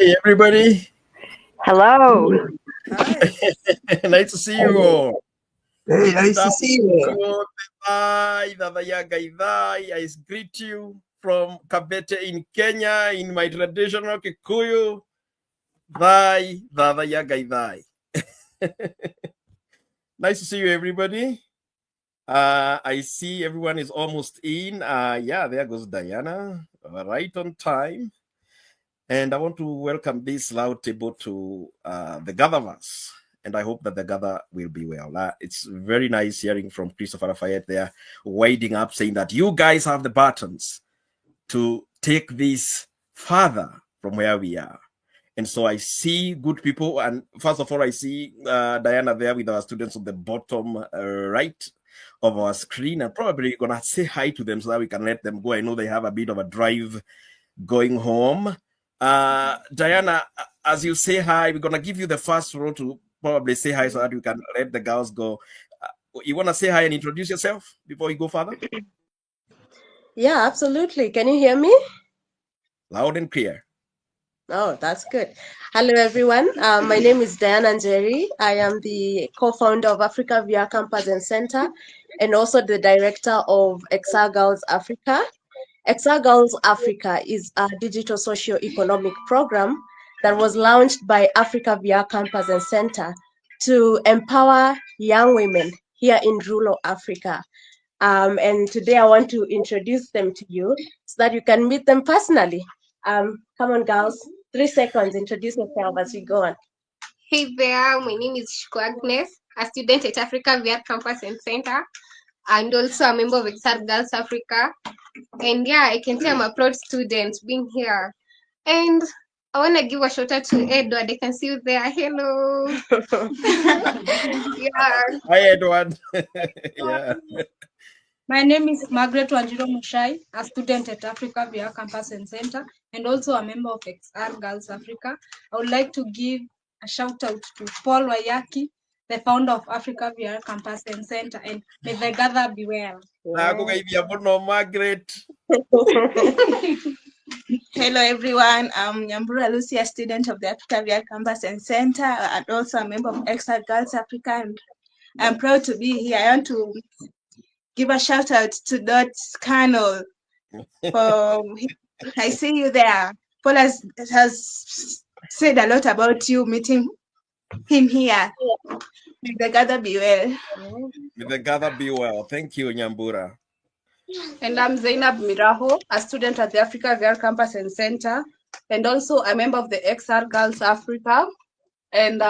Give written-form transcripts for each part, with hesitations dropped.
Hey, everybody. Hello. Hi. Nice to see you all. Hey, nice to see you. Hi, Dada Yaga Idai. I greet you from Kabete in Kenya in my traditional Kikuyu. Vai, Dada Yaga Idai. Nice to see you, everybody. I see everyone is almost in. Yeah, there goes Diana, right on time. And I want to welcome this loud table to the GatherVerse. And I hope that the gather will be well. It's very nice hearing from Christopher Lafayette there, wading up, saying that you guys have the buttons to take this further from where we are. And so I see good people. And first of all, I see Diana there with our students on the bottom right of our screen. And probably going to say hi to them so that we can let them go. I know they have a bit of a drive going home. Diana, as you say hi, we're going to give you the first row to probably say hi so that you can let the girls go. You want to say hi and introduce yourself before you go further? Yeah, absolutely. Can you hear me? Loud and clear. Oh, that's good. Hello, everyone. My name is Diana Njeri. I am the co-founder of Africa VR Campus and Center and also the director of XR Girls Africa. XR Girls Africa is a digital socio-economic program that was launched by Africa VR Campus and Center to empower young women here in rural Africa. And today I want to introduce them to you so that you can meet them personally. Come on, girls. 3 seconds. Introduce yourself as we go on. Hey there, my name is Shiko Agnes, a student at Africa VR Campus and Center, and also a member of XR Girls Africa. And yeah, I can say I'm a proud student being here. And I want to give a shout out to Edward. I can see you there. Hello. Yeah. Hi, Edward. Yeah. My name is Margaret Wanjiro Mushai, a student at Africa VR Campus and Center, and also a member of XR Girls Africa. I would like to give a shout out to Paul Wayaki, the founder of Africa VR Campus and Center, and may the gather be well. Margaret. Hello everyone, I'm Nyambura Lucy, a student of the Africa VR Campus and Center, and also a member of XR Girls Africa, and I'm proud to be here. I want to give a shout out to Dot Colonel. I see you there. Paul has said a lot about you, meeting him here. May the gather be well. May the gather be well. Thank you, Nyambura. And I'm Zainab Miraho, a student at the Africa VR Campus and Center, and also a member of the XR Girls Africa. And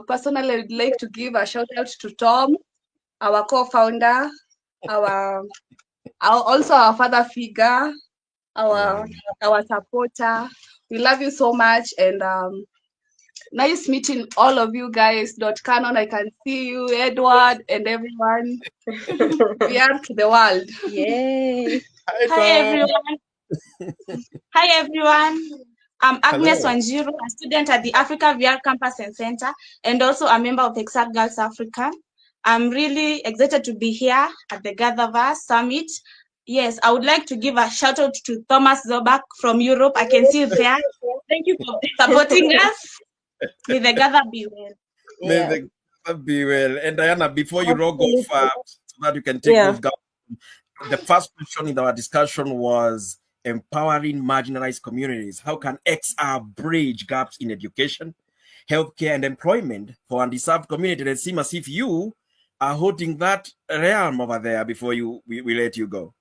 personally, I'd like to give a shout out to Tom, our co-founder, also our father figure, our supporter. We love you so much, and nice meeting all of you guys. Canon, I can see you, Edward, and everyone. We are to the world. Yay! Hi everyone. Hi everyone. I'm Agnes Wanjiru, a student at the Africa VR Campus and Center, and also a member of XR Girls Africa. I'm really excited to be here at the GatherVerse Summit. Yes, I would like to give a shout out to Thomas Zobak from Europe. I can see you there. Thank you for supporting us. May the gather be well. May the gather be well. And Diana, before you roll off, so that you can take those guys, the first question in our discussion was empowering marginalized communities. How can XR bridge gaps in education, healthcare, and employment for undeserved communities? It seems as if you are holding that realm over there before we let you go.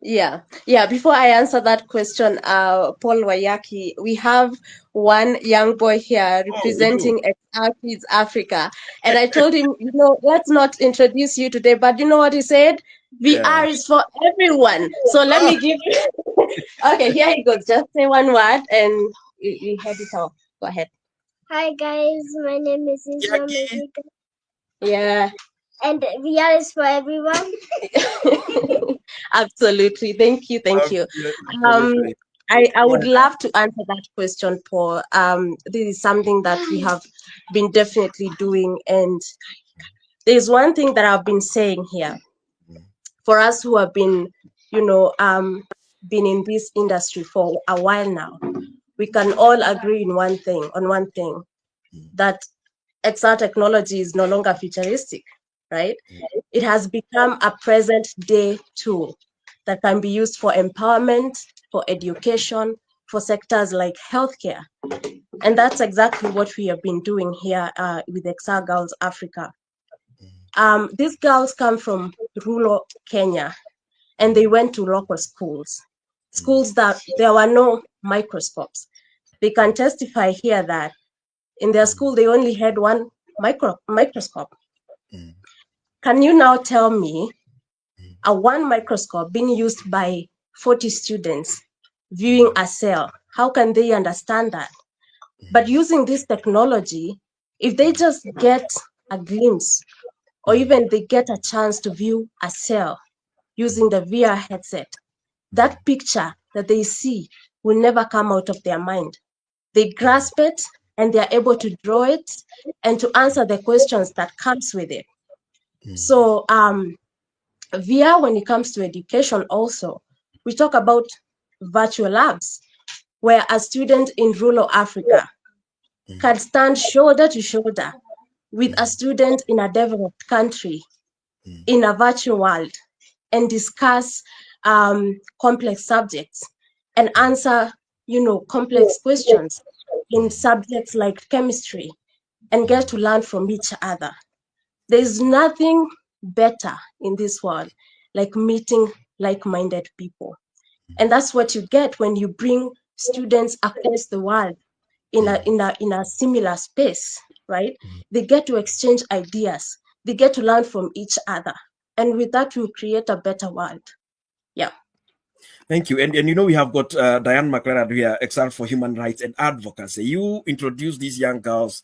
Yeah. Before I answer that question, Paul Wayaki, we have one young boy here representing XR Kids Africa. And I told him, let's not introduce you today, but you know what he said? VR is for everyone. So let me give you. Okay, here he goes. Just say one word and you head it off. Go ahead. Hi guys, my name is Isma Mezika. Yeah. And VR is for everyone. Absolutely. Thank you. I would love to answer that question, Paul. This is something that we have been definitely doing, and there's one thing that I've been saying here. For us who have been, been in this industry for a while now, we can all agree on one thing, that XR technology is no longer futuristic, right? It has become a present day tool that can be used for empowerment, for education, for sectors like healthcare. And that's exactly what we have been doing here with XR Girls Africa. These girls come from rural Kenya, and they went to local schools that there were no microscopes. They can testify here that in their school, they only had one microscope. Can you now tell me a one microscope being used by 40 students viewing a cell? How can they understand that? But using this technology, if they just get a glimpse or even they get a chance to view a cell using the VR headset, that picture that they see will never come out of their mind. They grasp it and they are able to draw it and to answer the questions that comes with it. So VR, when it comes to education also, we talk about virtual labs, where a student in rural Africa can stand shoulder to shoulder with a student in a developed country in a virtual world and discuss complex subjects and answer, complex questions in subjects like chemistry and get to learn from each other. There's nothing better in this world like meeting like-minded people. And that's what you get when you bring students across the world in a similar space, right? They get to exchange ideas. They get to learn from each other. And with that, we'll create a better world. Yeah. Thank you. And we have got Diane McLaren here, XR for Human Rights and Advocacy. You introduced these young girls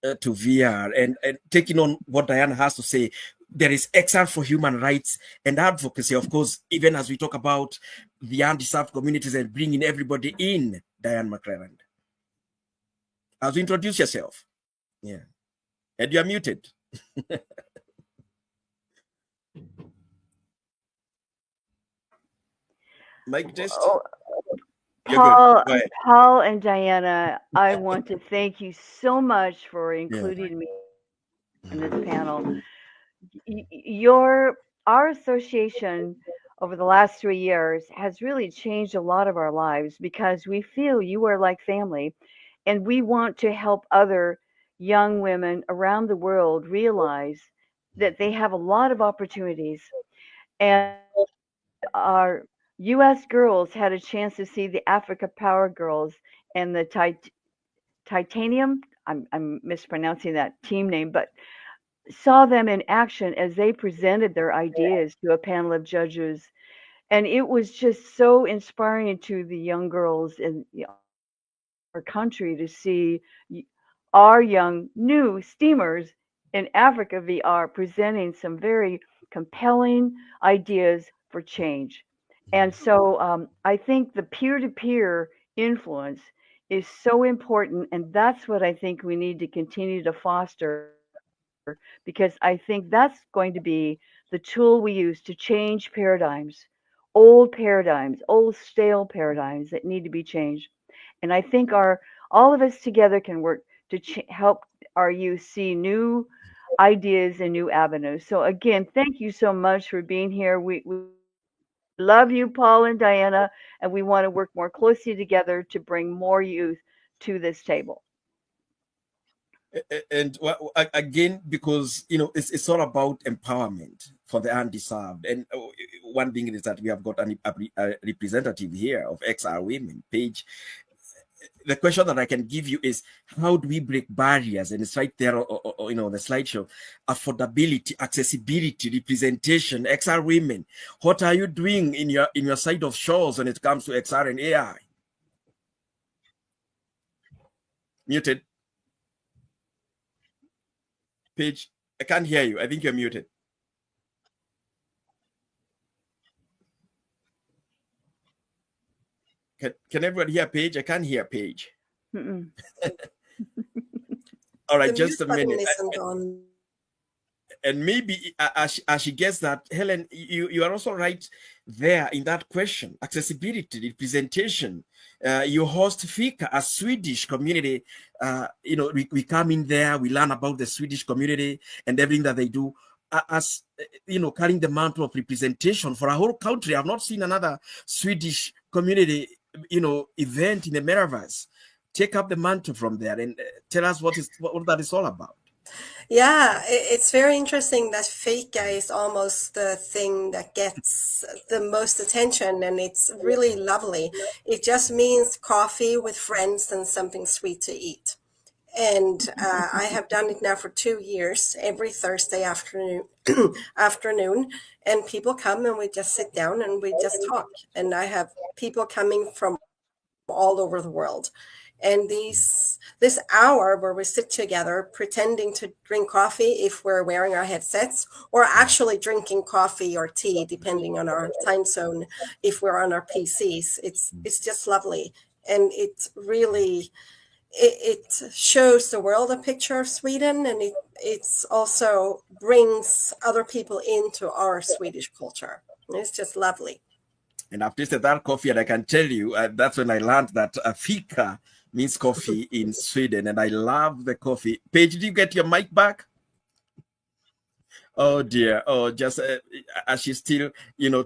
to VR, and taking on what Diane has to say, there is XR for Human Rights and Advocacy, of course, even as we talk about the undeserved communities and bringing everybody in. Diane McLaren, as you introduce yourself. Yeah. And you're muted. Mic test. Paul and Diana, I want to thank you so much for including me in this panel. Our association over the last 3 years has really changed a lot of our lives because we feel you are like family, and we want to help other young women around the world realize that they have a lot of opportunities. And our U.S. girls had a chance to see the Africa Power Girls and the Titanium. I'm mispronouncing that team name, but saw them in action as they presented their ideas to a panel of judges. And it was just so inspiring to the young girls in our country to see our young new steamers in Africa VR presenting some very compelling ideas for change. And so I think the peer-to-peer influence is so important, and that's what I think we need to continue to foster, because I think that's going to be the tool we use to change paradigms, old stale paradigms that need to be changed. And I think all of us together can work to help our youth see new ideas and new avenues. So again, thank you so much for being here. We love you, Paul and Diana, and we want to work more closely together to bring more youth to this table. And again, because it's all about empowerment for the undeserved. And one thing is that we have got a representative here of XR Women, Paige. The question that I can give you is, how do we break barriers? And it's right there, the slideshow. Affordability, accessibility, representation, XR Women. What are you doing in your side of shows when it comes to XR and AI? Muted. Paige, I can't hear you. I think you're muted. Can everybody hear Paige? I can't hear Paige. All right, just a minute. and maybe as she gets that, Helen, you are also right there in that question. Accessibility, representation. You host Fika, a Swedish community. We come in there, we learn about the Swedish community and everything that they do. As carrying the mantle of representation for a whole country. I've not seen another Swedish community, event in the metaverse. Take up the mantle from there and tell us what that is all about. Yeah, it's very interesting that Fika is almost the thing that gets the most attention, and it's really lovely. It just means coffee with friends and something sweet to eat. And I have done it now for 2 years, every Thursday afternoon, and people come and we just sit down and we just talk. And I have people coming from all over the world. And this hour where we sit together pretending to drink coffee if we're wearing our headsets, or actually drinking coffee or tea, depending on our time zone, if we're on our PCs, it's just lovely. And it really... It shows the world a picture of Sweden, and it's also brings other people into our Swedish culture. It's just lovely. And I've tasted that coffee, and I can tell you that's when I learned that fika means coffee in Sweden, and I love the coffee. Paige, did you get your mic back? Oh dear. Oh, just as she's still,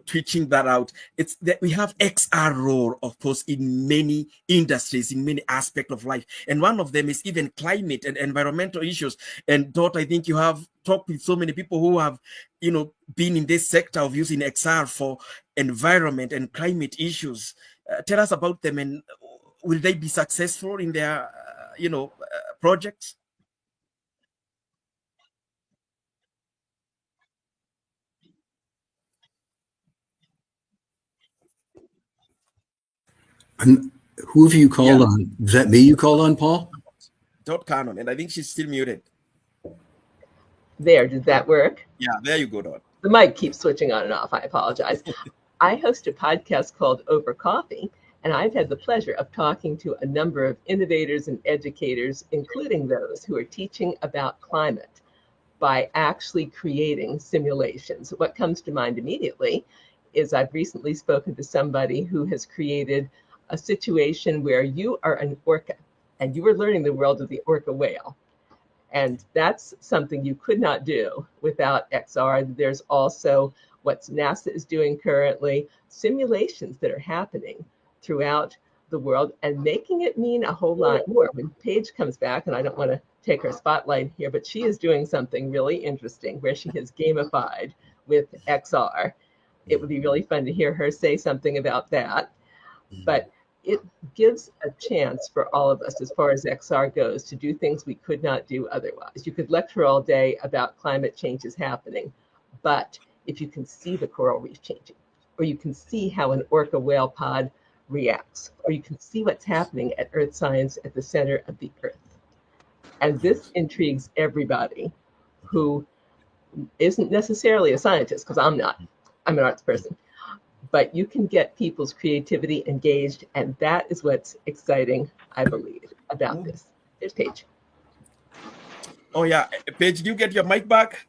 twitching that out. It's that we have XR role, of course, in many industries, in many aspects of life. And one of them is even climate and environmental issues. And Dot, I think you have talked with so many people who have, been in this sector of using XR for environment and climate issues. Tell us about them, and will they be successful in their, projects? Who have you called on? Was that me you called on, Paul? Dot Cannon, and I think she's still muted. There, did that work? Yeah, there you go, Dot. The mic keeps switching on and off. I apologize. I host a podcast called Over Coffee, and I've had the pleasure of talking to a number of innovators and educators, including those who are teaching about climate by actually creating simulations. What comes to mind immediately is I've recently spoken to somebody who has created a situation where you are an orca and you are learning the world of the orca whale. And that's something you could not do without XR. There's also what NASA is doing currently, simulations that are happening throughout the world and making it mean a whole lot more. When Paige comes back, and I don't want to take her spotlight here, but she is doing something really interesting where she has gamified with XR. It would be really fun to hear her say something about that. But it gives a chance for all of us, as far as XR goes, to do things we could not do otherwise. You could lecture all day about climate changes happening, but if you can see the coral reef changing, or you can see how an orca whale pod reacts, or you can see what's happening at Earth Science at the center of the Earth. And this intrigues everybody who isn't necessarily a scientist, because I'm not. I'm an arts person. But you can get people's creativity engaged, and that is what's exciting, I believe, about this. There's Paige. Oh, yeah. Paige, do you get your mic back?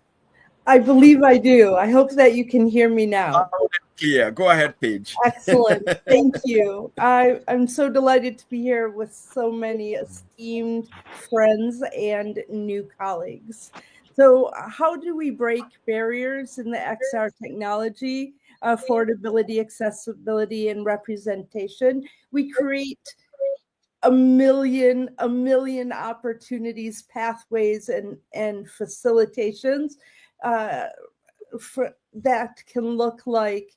I believe I do. I hope that you can hear me now. Clear. Go ahead, Paige. Excellent. Thank you. I'm so delighted to be here with so many esteemed friends and new colleagues. So how do we break barriers in the XR technology, affordability, accessibility, and representation? We create a million opportunities, pathways, and facilitations that can look like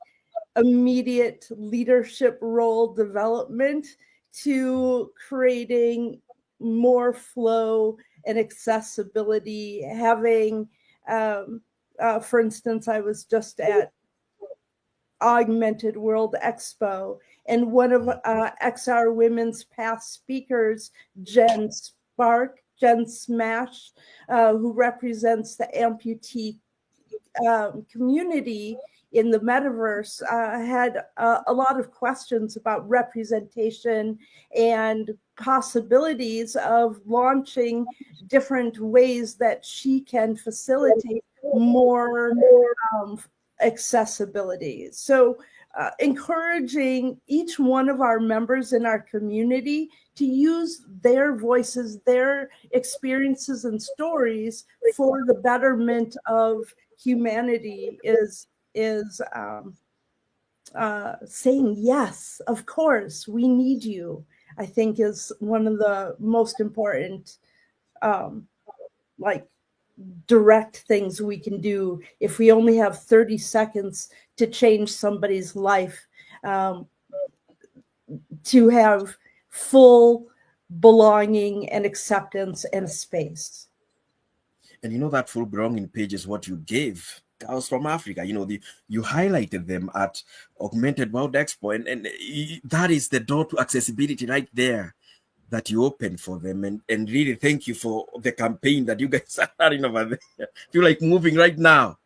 immediate leadership role development to creating more flow and accessibility. Having, for instance, I was just at Augmented World Expo, and one of XR Women's past speakers, Jen Smash, who represents the amputee community in the metaverse, had a lot of questions about representation and possibilities of launching different ways that she can facilitate more accessibility. So encouraging each one of our members in our community to use their voices, their experiences and stories for the betterment of humanity is saying, yes, of course, we need you, I think is one of the most important like direct things we can do if we only have 30 seconds to change somebody's life, to have full belonging and acceptance and space. And that full belonging page is what you gave girls from Africa. You highlighted them at Augmented World Expo, and that is the door to accessibility right there that you opened for them. And really thank you for the campaign that you guys are running over there. Feel like moving right now.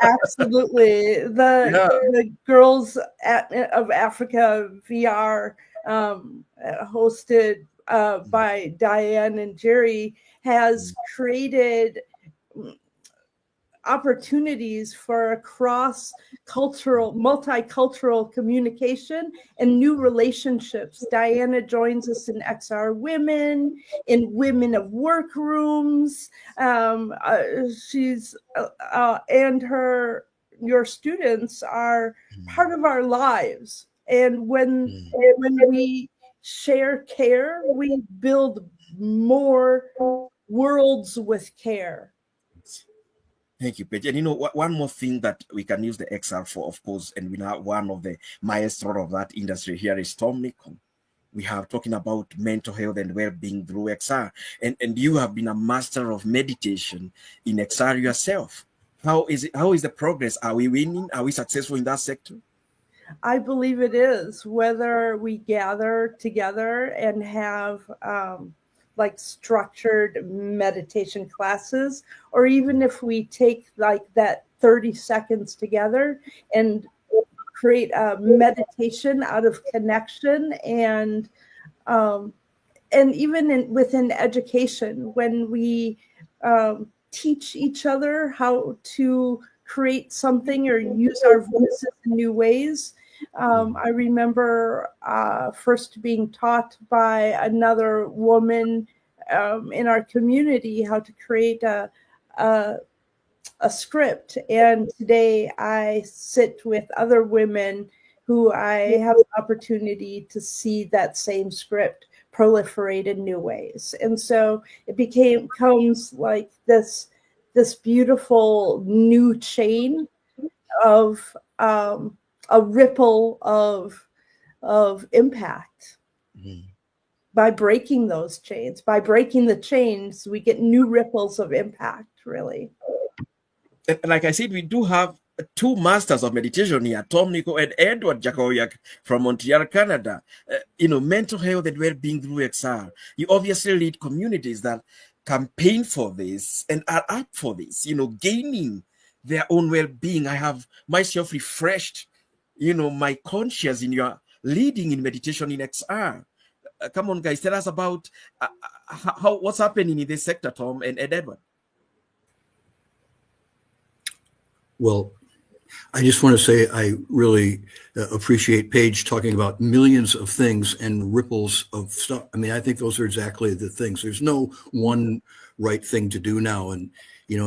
Absolutely. The Girls of Africa VR, hosted by Diane and Jerry, has created opportunities for cross-cultural, multicultural communication and new relationships. Diana joins us in XR Women, in Women of Work Rooms. She's and your students are part of our lives. And when we share care, we build more worlds with care. Thank you, Paige. And one more thing that we can use the XR for, of course, and we know one of the maestro of that industry here is Tom Nicol. We have talking about mental health and well-being through XR. And you have been a master of meditation in XR yourself. How is the progress? Are we winning? Are we successful in that sector? I believe it is. Whether we gather together and have like structured meditation classes, or even if we take like that 30 seconds together and create a meditation out of connection, and even within education, when we teach each other how to create something or use our voices in new ways. I remember first being taught by another woman in our community how to create a script. And today I sit with other women who I have the opportunity to see that same script proliferate in new ways. And so it becomes like this beautiful new chain of a ripple of impact. By breaking those chains, by breaking the chains, we get new ripples of impact, really. And like I said, we do have two masters of meditation here, Tom Nicol and Edward Jakowiak from Montreal, Canada. Mental health and well-being through XR. You obviously lead communities that campaign for this and are up for this, gaining their own well-being. I have myself refreshed, my conscience in your leading in meditation in XR. Come on, guys, tell us about what's happening in this sector, Tom and Edward. Well, I just want to say I really appreciate Paige talking about millions of things and ripples of stuff. I mean, I think those are exactly the things. There's no one right thing to do now. And,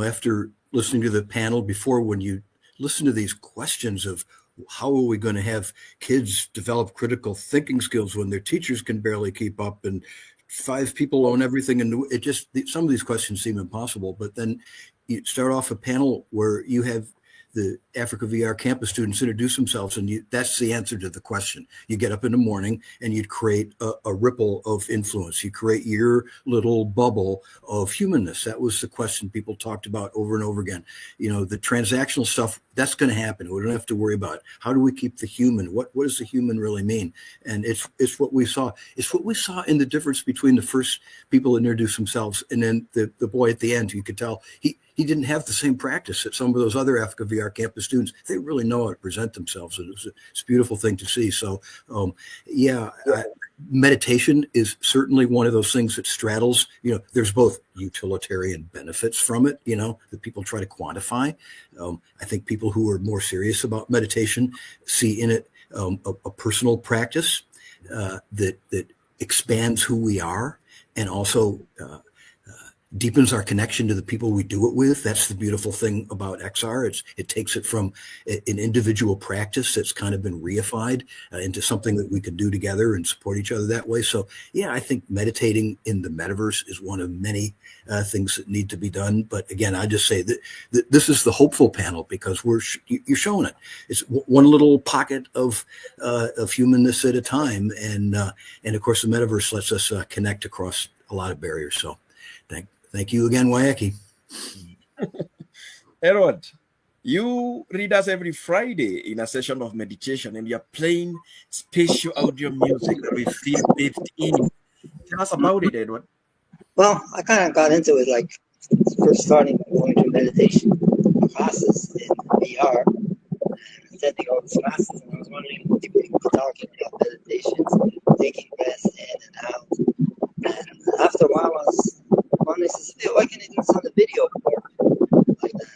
after listening to the panel before, when you listen to these questions of how are we going to have kids develop critical thinking skills when their teachers can barely keep up and 5 people own everything, and it just, some of these questions seem impossible. But then you start off a panel where you have the Africa VR campus students introduce themselves, and that's the answer to the question. You get up in the morning and you create a ripple of influence. You create your little bubble of humanness. That was the question people talked about over and over again. The transactional stuff, that's going to happen. We don't have to worry about it. How do we keep the human? What does the human really mean? And it's what we saw. It's what we saw in the difference between the first people to introduce themselves and then the boy at the end. You could tell he didn't have the same practice that some of those other Africa VR campus students. They really know how to present themselves. And it's a beautiful thing to see. So, meditation is certainly one of those things that straddles, there's both utilitarian benefits from it, that people try to quantify. I think people who are more serious about meditation see in it a personal practice that expands who we are and also deepens our connection to the people we do it with. That's the beautiful thing about XR. It takes it from an individual practice that's kind of been reified into something that we can do together and support each other that way. So yeah, I think meditating in the metaverse is one of many things that need to be done. But again, I just say that this is the hopeful panel because you're showing it. It's one little pocket of humanness at a time. And of course, the metaverse lets us connect across a lot of barriers. So Thank you again, Wayaki. Edward, you read us every Friday in a session of meditation and you're playing spatial audio music that we feel bathed in. Tell us about it, Edward. Well, I kind of got into it like first starting going to meditation classes in VR and attending all these classes. And I was wondering if people were talking about meditations, taking breaths in and out. And after a while, I was wondering, why can't I do this on the video board like that?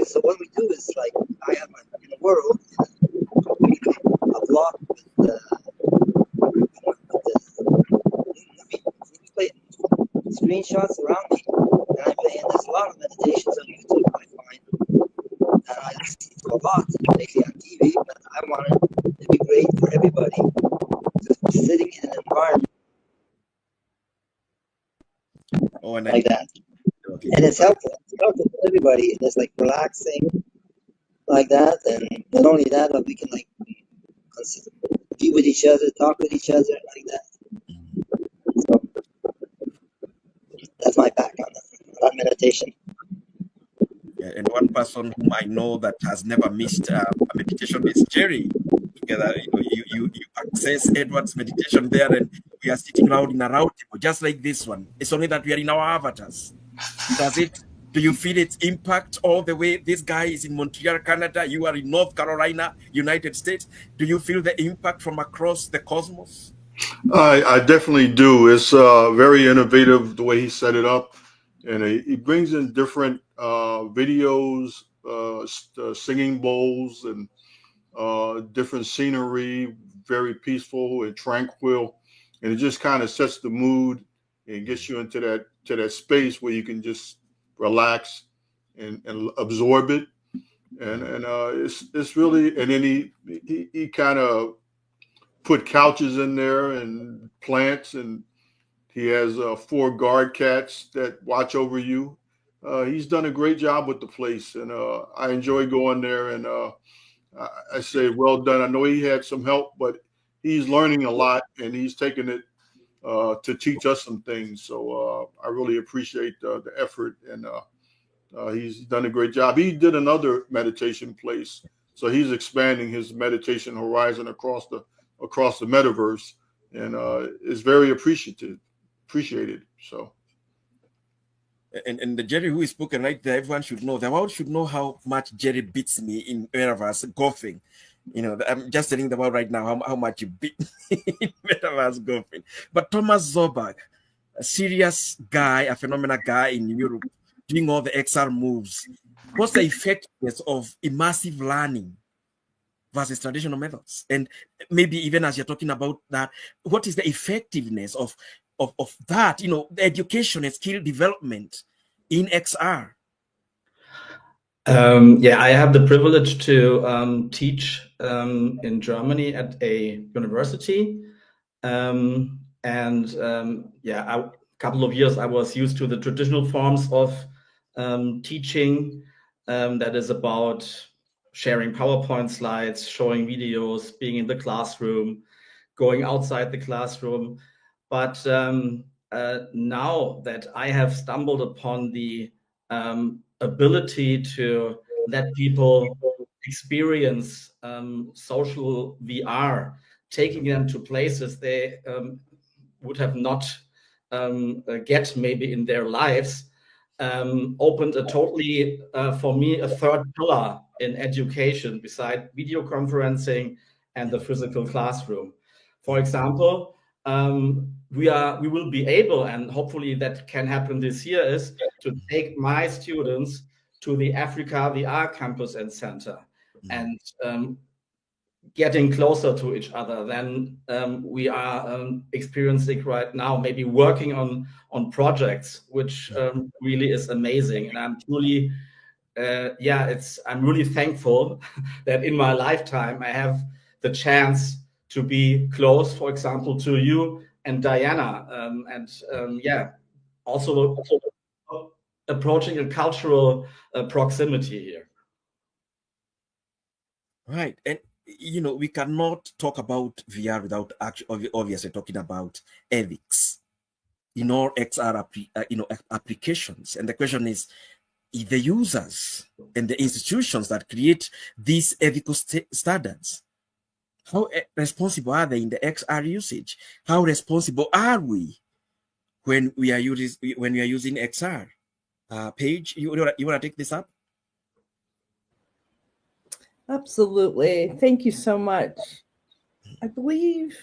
So what we do is like I have in the world a block with screenshots around me, and there's a lot of meditations on YouTube I find, and I listen to a lot lately on TV. But I want it to be great for everybody, just sitting in an environment like that. Okay. And it's helpful. It's helpful for everybody. It's like relaxing like that, and not only that, but we can like be with each other, talk with each other like that. So that's my background on meditation. Yeah, and one person whom I know that has never missed a meditation is Jerry. Together, you access Edward's meditation there, and we are sitting around in a round table, just like this one. It's only that we are in our avatars. Do you feel its impact all the way? This guy is in Montreal, Canada. You are in North Carolina, United States. Do you feel the impact from across the cosmos? I definitely do. It's very innovative the way he set it up. And he brings in different videos, singing bowls, and different scenery, very peaceful and tranquil. And it just kind of sets the mood and gets you into that space where you can just relax and absorb it. And it's really, and then he kind of put couches in there and plants, and he has 4 guard cats that watch over you. He's done a great job with the place, and I enjoy going there, and I say well done. I know he had some help, but he's learning a lot, and he's taking it to teach us some things. So I really appreciate the effort, and he's done a great job. He did another meditation place, so he's expanding his meditation horizon across the metaverse, and is very appreciated. So. And the Jerry who is spoken right there, everyone should know. The world should know how much Jerry beats me in metaverse golfing. I'm just telling the world right now how much you beat me in metaverse golfing. But Thomas Zoberg, a serious guy, a phenomenal guy in Europe, doing all the XR moves. What's the effectiveness of immersive learning versus traditional methods? And maybe even as you're talking about that, what is the effectiveness of that, the education and skill development in XR? Yeah, I have the privilege to teach in Germany at a university. A couple of years I was used to the traditional forms of teaching, that is about sharing PowerPoint slides, showing videos, being in the classroom, going outside the classroom. But now that I have stumbled upon the ability to let people experience social VR, taking them to places they would have not get maybe in their lives, opened a totally, for me, a third pillar in education beside video conferencing and the physical classroom. For example, we will be able, and hopefully that can happen this year, is to take my students to the Africa VR campus and center, and getting closer to each other than we are experiencing right now, maybe working on projects, which really is amazing. And I'm truly, I'm really thankful that in my lifetime I have the chance to be close, for example, to you and Diana, also approaching a cultural proximity here. Right. And, we cannot talk about VR without actually obviously talking about ethics in all XR applications. And the question is, if the users and the institutions that create these ethical standards, how responsible are they in the XR usage? How responsible are we when we are using XR? Paige, you want to take this up? Absolutely. Thank you so much. I believe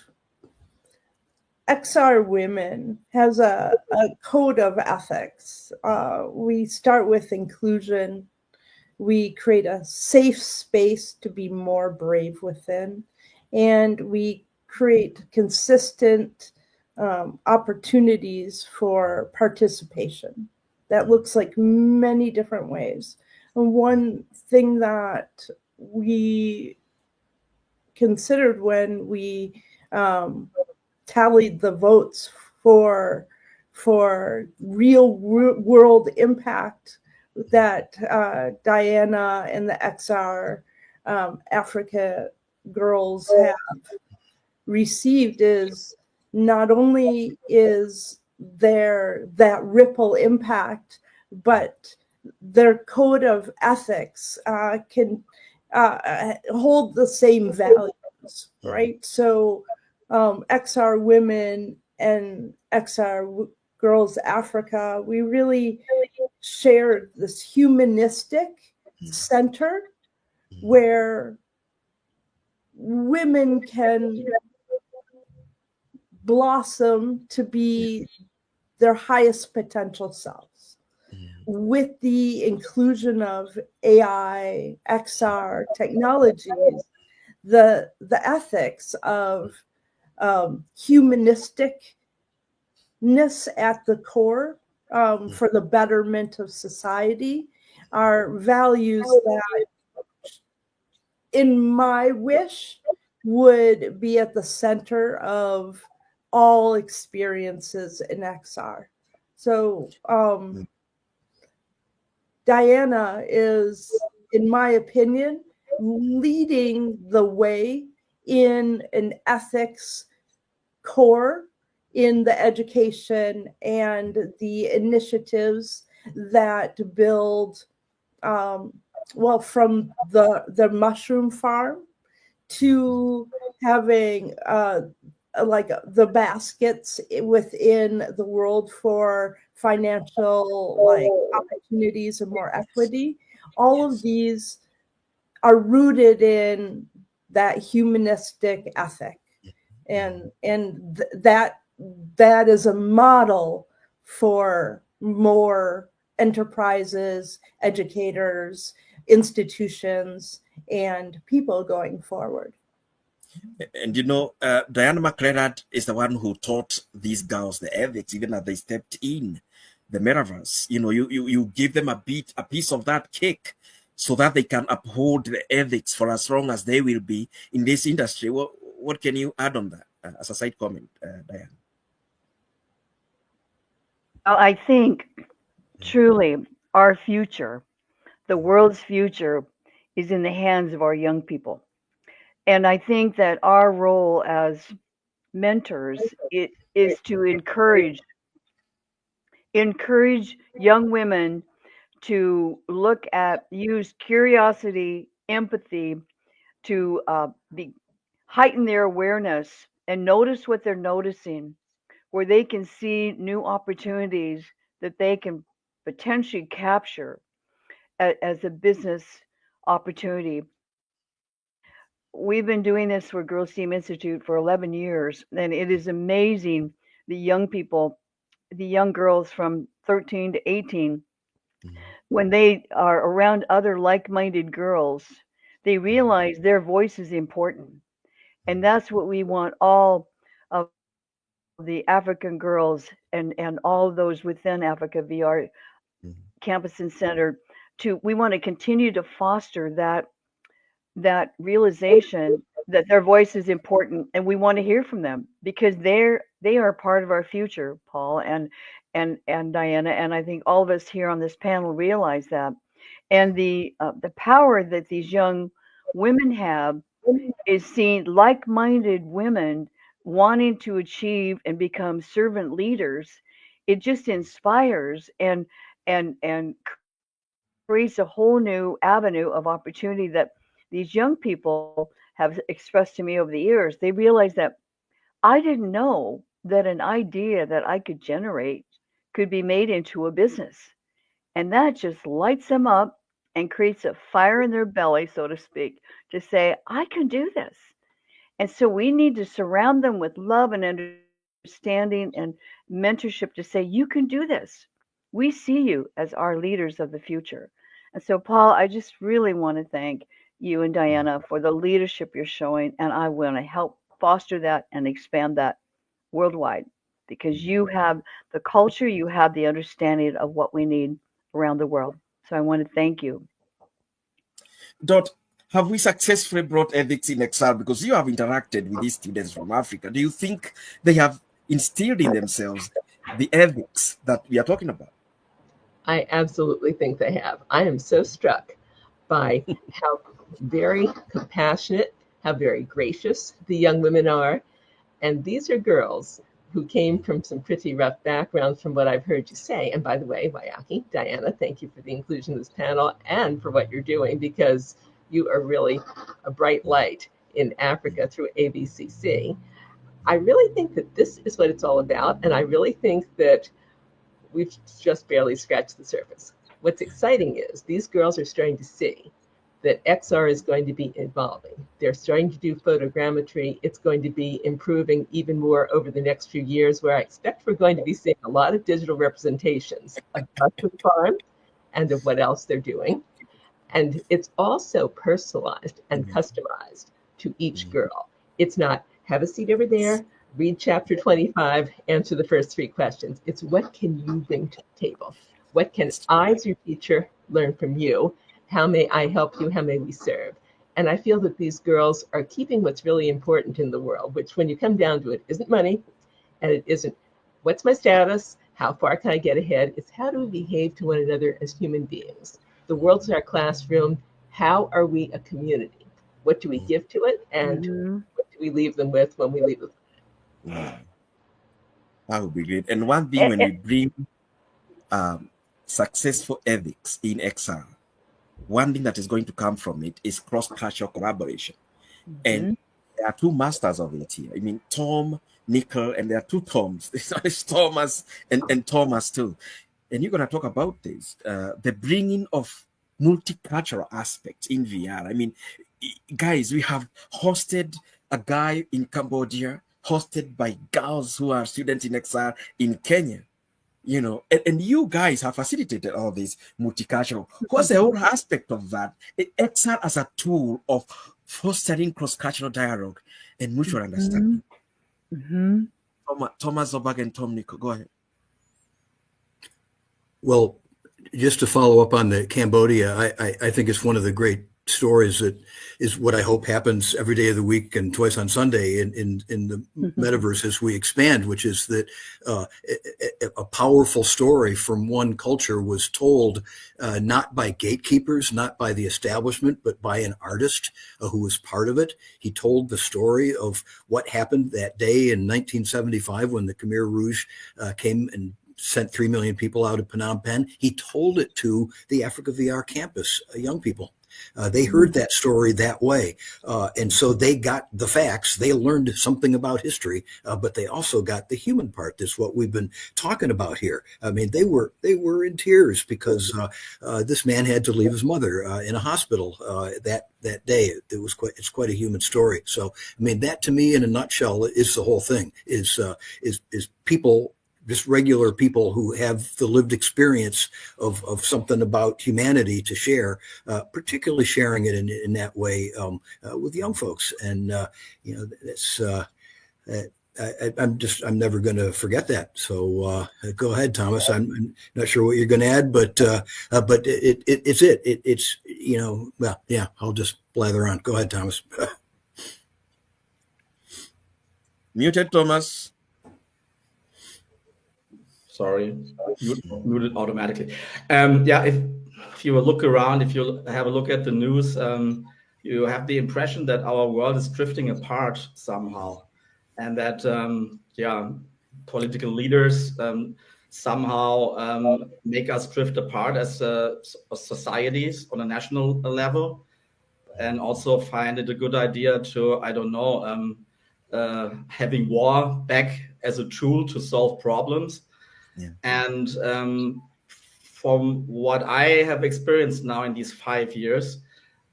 XR Women has a code of ethics. We start with inclusion. We create a safe space to be more brave within. And we create consistent opportunities for participation. That looks like many different ways. And one thing that we considered when we tallied the votes for real world impact that Diana and the XR Africa girls have received is not only is there that ripple impact, but their code of ethics can hold the same values, right? So XR Women and XR Girls Africa, we really shared this humanistic center where women can blossom to be their highest potential selves. With the inclusion of AI, XR technologies, the ethics of humanisticness at the core for the betterment of society are values that, in my wish, would be at the center of all experiences in XR. So Diana is, in my opinion, leading the way in an ethics core in the education and the initiatives that build, from the mushroom farm to having like the baskets within the world for financial opportunities and more equity. All of these are rooted in that humanistic ethic, and that is a model for more enterprises, educators, institutions, and people going forward. And Diana McClelland is the one who taught these girls the ethics, even as they stepped in the metaverse. You give them a piece of that cake so that they can uphold the ethics for as long as they will be in this industry. What can you add on that as a side comment, Diana? Well, I think truly our future, the world's future, is in the hands of our young people. And I think that our role as mentors is to encourage young women to use curiosity, empathy to heighten their awareness and notice what they're noticing, where they can see new opportunities that they can potentially capture as a business opportunity. we've been doing this for Girls Team Institute for 11 years, and it is amazing the young people, the young girls from 13 to 18, when they are around other like-minded girls, they realize their voice is important. And that's what we want all of the African girls and all of those within Africa VR campus and center to, we want to continue to foster that realization that their voice is important, and we want to hear from them because they are part of our future, Paul and Diana, and I think all of us here on this panel realize that. And the power that these young women have is seeing like-minded women wanting to achieve and become servant leaders. It just inspires and creates a whole new avenue of opportunity that these young people have expressed to me over the years. They realize that I didn't know that an idea that I could generate could be made into a business. And that just lights them up and creates a fire in their belly, so to speak, to say, I can do this. And so we need to surround them with love and understanding and mentorship to say, you can do this. We see you as our leaders of the future. And so, Paul, I just really want to thank you and Diana for the leadership you're showing. And I want to help foster that and expand that worldwide because you have the culture, you have the understanding of what we need around the world. So I want to thank you. Dot, have we successfully brought ethics in XR? Because you have interacted with these students from Africa. Do you think they have instilled in themselves the ethics that we are talking about? I absolutely think they have. I am so struck by how very compassionate, how very gracious the young women are. And these are girls who came from some pretty rough backgrounds from what I've heard you say. And by the way, Wayaki, Diana, thank you for the inclusion of this panel and for what you're doing, because you are really a bright light in Africa through ABCC. I really think that this is what it's all about. And I really think that we've just barely scratched the surface. What's exciting is these girls are starting to see that XR is going to be evolving. They're starting to do photogrammetry. It's going to be improving even more over the next few years, where I expect we're going to be seeing a lot of digital representations of the farm and of what else they're doing. And it's also personalized and customized to each girl. It's not, have a seat over there, read chapter 25, answer the first 3 questions. It's what can you bring to the table? What can I, as your teacher, learn from you? How may I help you? How may we serve? And I feel that these girls are keeping what's really important in the world, which when you come down to it, isn't money, and it isn't what's my status, how far can I get ahead? It's how do we behave to one another as human beings? The world's our classroom. How are we a community? What do we give to it? And what do we leave them with when we leave with them? That would be great. And one thing, when we bring successful ethics in XR, one thing that is going to come from it is cross-cultural collaboration. And there are 2 masters of it here. I mean, Tom, Nickel, and there are 2 Toms. It's Thomas and Thomas too. And you're going to talk about this, the bringing of multicultural aspects in VR. I mean, guys, we have hosted a guy in Cambodia, hosted by girls who are students in XR in Kenya. You know, and you guys have facilitated all this multicultural. What's the whole aspect of that? XR as a tool of fostering cross-cultural dialogue and mutual understanding. Thomas Zobag and Tom Nico, go ahead. Well, just to follow up on the Cambodia, I think it's one of the great stories that is what I hope happens every day of the week and twice on Sunday in the metaverse as we expand, which is that a powerful story from one culture was told not by gatekeepers, not by the establishment, but by an artist who was part of it. He told the story of what happened that day in 1975 when the Khmer Rouge came and sent 3 million people out of Phnom Penh. He told it to the Africa VR campus, young people. They heard that story that way. And so they got the facts. They learned something about history, but they also got the human part. That's what we've been talking about here. I mean, they were in tears because this man had to leave his mother in a hospital that day. It's quite a human story. So, I mean, that to me in a nutshell is the whole thing, is people, just regular people who have the lived experience of something about humanity to share, particularly sharing it in that way with young folks. And, that's, I'm never going to forget that. So go ahead, Thomas. I'm not sure what you're going to add, but it's well, yeah, I'll just blather on. Go ahead, Thomas. Muted, Thomas. Sorry, muted automatically. If you look around, if you have a look at the news, you have the impression that our world is drifting apart somehow, and that political leaders somehow make us drift apart as societies on a national level, and also find it a good idea to, I don't know, having war back as a tool to solve problems. Yeah. And from what I have experienced now in these 5 years,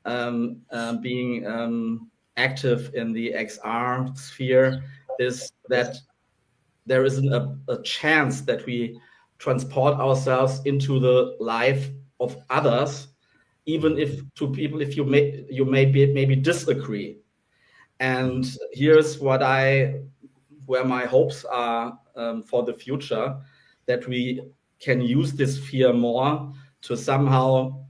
being active in the XR sphere, is that there isn't a chance that we transport ourselves into the life of others, even if to people, if you maybe disagree. And here's where my hopes are for the future, that we can use this sphere more to somehow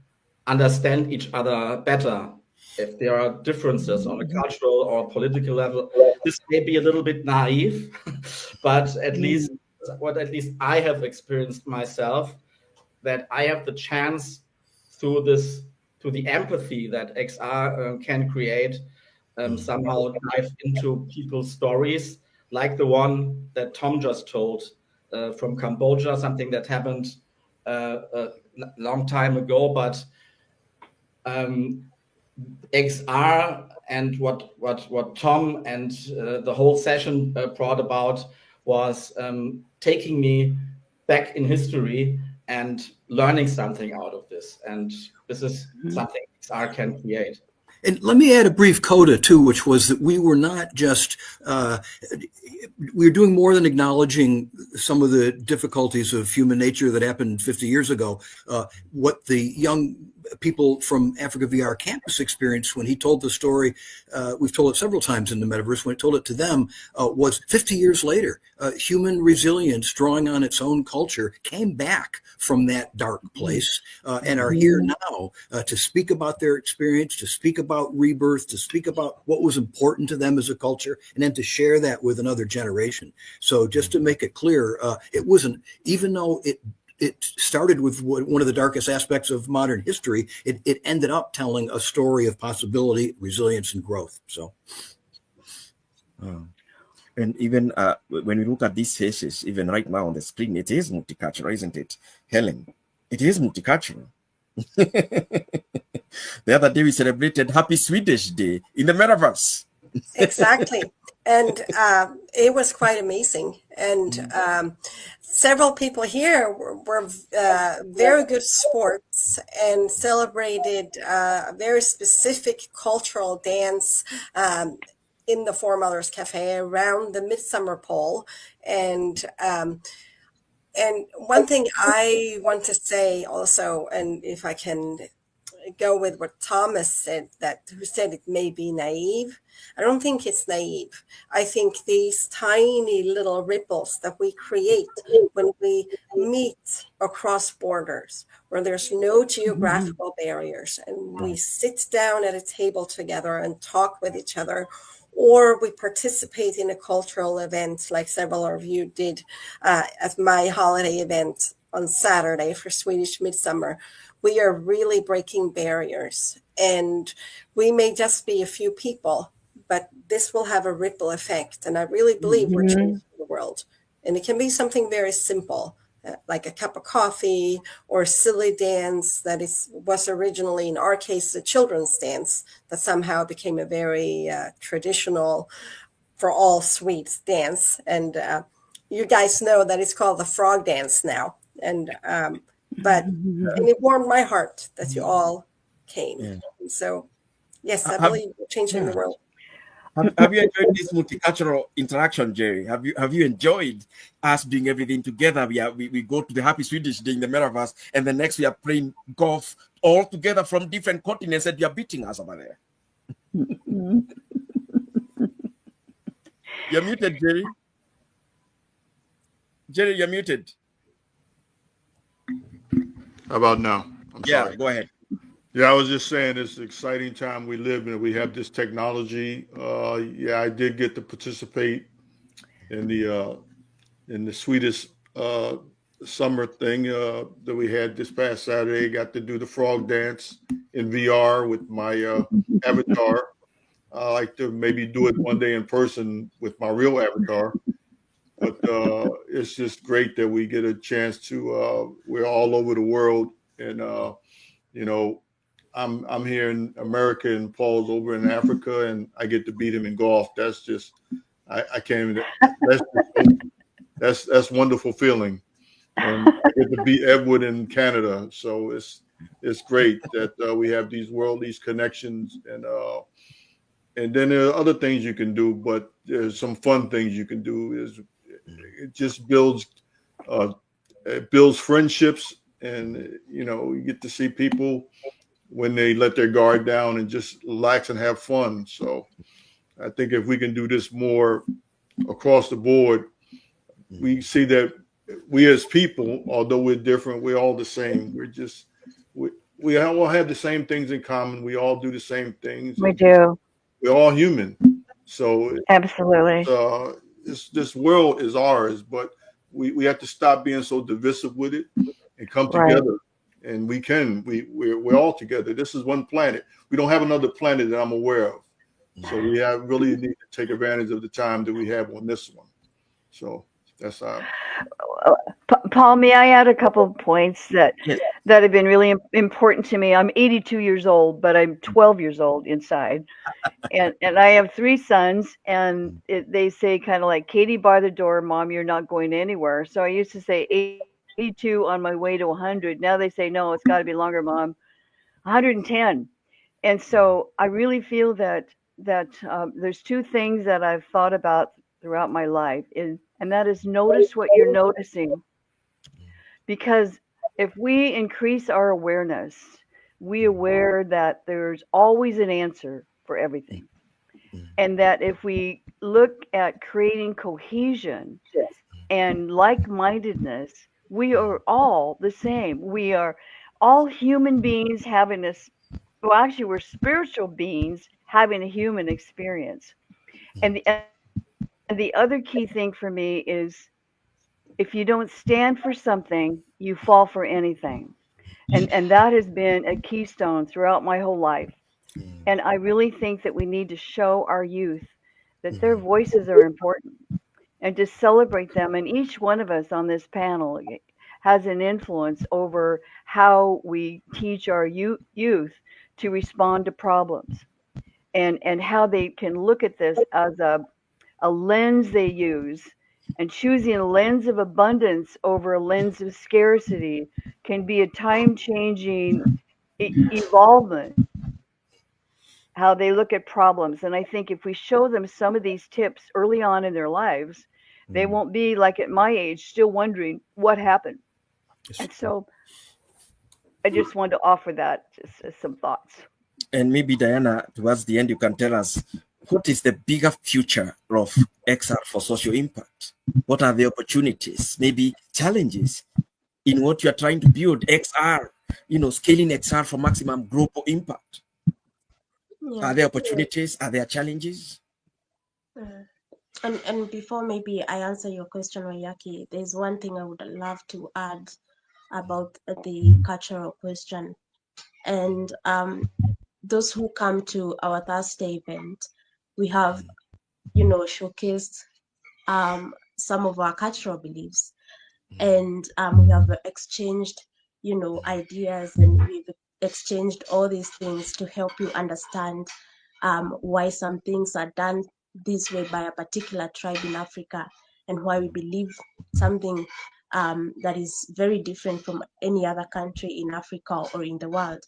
understand each other better. If there are differences on a cultural or political level, this may be a little bit naive, but at least I have experienced myself, that I have the chance through the empathy that XR can create, somehow dive into people's stories, like the one that Tom just told from Cambodia, something that happened a long time ago, but XR and what Tom and the whole session brought about was taking me back in history and learning something out of this. And this is something XR can create. And let me add a brief coda too, which was that we were not just, we were doing more than acknowledging some of the difficulties of human nature that happened 50 years ago. What the young people from Africa VR campus experienced when he told the story, we've told it several times in the metaverse, when he told it to them, was 50 years later, human resilience drawing on its own culture came back from that dark place and are here now to speak about their experience, to speak about rebirth, to speak about what was important to them as a culture, and then to share that with another generation. So just to make it clear, it wasn't, even though it started with one of the darkest aspects of modern history, it ended up telling a story of possibility, resilience, and growth. So. And even when we look at these faces, even right now on the screen, it is multicultural, isn't it, Helen? It is multicultural. The other day we celebrated Happy Swedish Day in the metaverse. Exactly. And it was quite amazing. And several people here were very good sports and celebrated a very specific cultural dance in the Four Mothers Cafe around the Midsummer Pole. And one thing I want to say also, and if I can go with what Thomas said, who said it may be naive. I don't think it's naive. I think these tiny little ripples that we create when we meet across borders, where there's no geographical barriers, and we sit down at a table together and talk with each other, or we participate in a cultural event like several of you did at my holiday event on Saturday for Swedish Midsummer. We are really breaking barriers, and we may just be a few people, but this will have a ripple effect. And I really believe we're changing the world. And it can be something very simple, like a cup of coffee or silly dance that was originally, in our case, a children's dance that somehow became a very traditional for all sweets dance. And you guys know that it's called the frog dance now. And and it warmed my heart that you all came. Yeah. And so, yes, I Have, believe we're changing the yeah. world. Have you enjoyed this multicultural interaction, Jerry? Have you enjoyed us doing everything together? We go to the Happy Swedish Day in the metaverse, and the next we are playing golf all together from different continents, and you are beating us over there. You're muted, Jerry. Jerry, you're muted. How about now? I'm sorry. Go ahead. Yeah, I was just saying it's an exciting time we live in. We have this technology. Yeah, I did get to participate in the Swedish summer thing that we had this past Saturday. Got to do the frog dance in VR with my avatar. I like to maybe do it one day in person with my real avatar. But it's just great that we get a chance to. We're all over the world, and you know, I'm here in America and Paul's over in Africa, and I get to beat him in golf. That's just I can't even. That's wonderful feeling, and I get to beat Edward in Canada. So it's great that we have these connections, and then there are other things you can do, but there's some fun things you can do. It just builds friendships, and you get to see people when they let their guard down and just relax and have fun. So I think if we can do this more across the board, we see that we as people, although we're different, we're all the same. We all have the same things in common. We all do the same things. We do. We're all human. So Absolutely. This world is ours, but we have to stop being so divisive with it and come Right. together. And we're all together. This is one planet. We don't have another planet that I'm aware of. So we really need to take advantage of the time that we have on this one. So that's Paul, may I add a couple of points that Yes. have been really important to me? I'm 82 years old, but I'm 12 years old inside. And I have 3 sons, and they say kind of like, Katie, bar the door, Mom, you're not going anywhere. So I used to say 82 on my way to 100. Now they say, no, it's got to be longer, Mom, 110. And so I really feel that there's 2 things that I've thought about throughout my life, and that is notice what you're noticing. Because if we increase our awareness, we aware that there's always an answer for everything. And that if we look at creating cohesion and like-mindedness, we are all the same. We are all human beings having this, well, actually, we're spiritual beings having a human experience. And the other key thing for me is if you don't stand for something, you fall for anything. And that has been a keystone throughout my whole life. And I really think that we need to show our youth that their voices are important and to celebrate them. And each one of us on this panel has an influence over how we teach our youth to respond to problems and how they can look at this as a lens they use. And choosing a lens of abundance over a lens of scarcity can be a time-changing evolvement, how they look at problems. And I think if we show them some of these tips early on in their lives, they won't be like at my age, still wondering what happened. And so I just wanted to offer that just as some thoughts. And maybe, Diana, towards the end, you can tell us what is the bigger future of XR for social impact? What are the opportunities, maybe challenges in what you are trying to build XR, scaling XR for maximum global impact? Yeah. Are there opportunities? Are there challenges? And before maybe I answer your question, Wayaki, there's one thing I would love to add about the cultural question. And those who come to our Thursday event, we have, showcased some of our cultural beliefs. And we have exchanged, ideas, and we've exchanged all these things to help you understand why some things are done this way by a particular tribe in Africa, and why we believe something that is very different from any other country in Africa or in the world.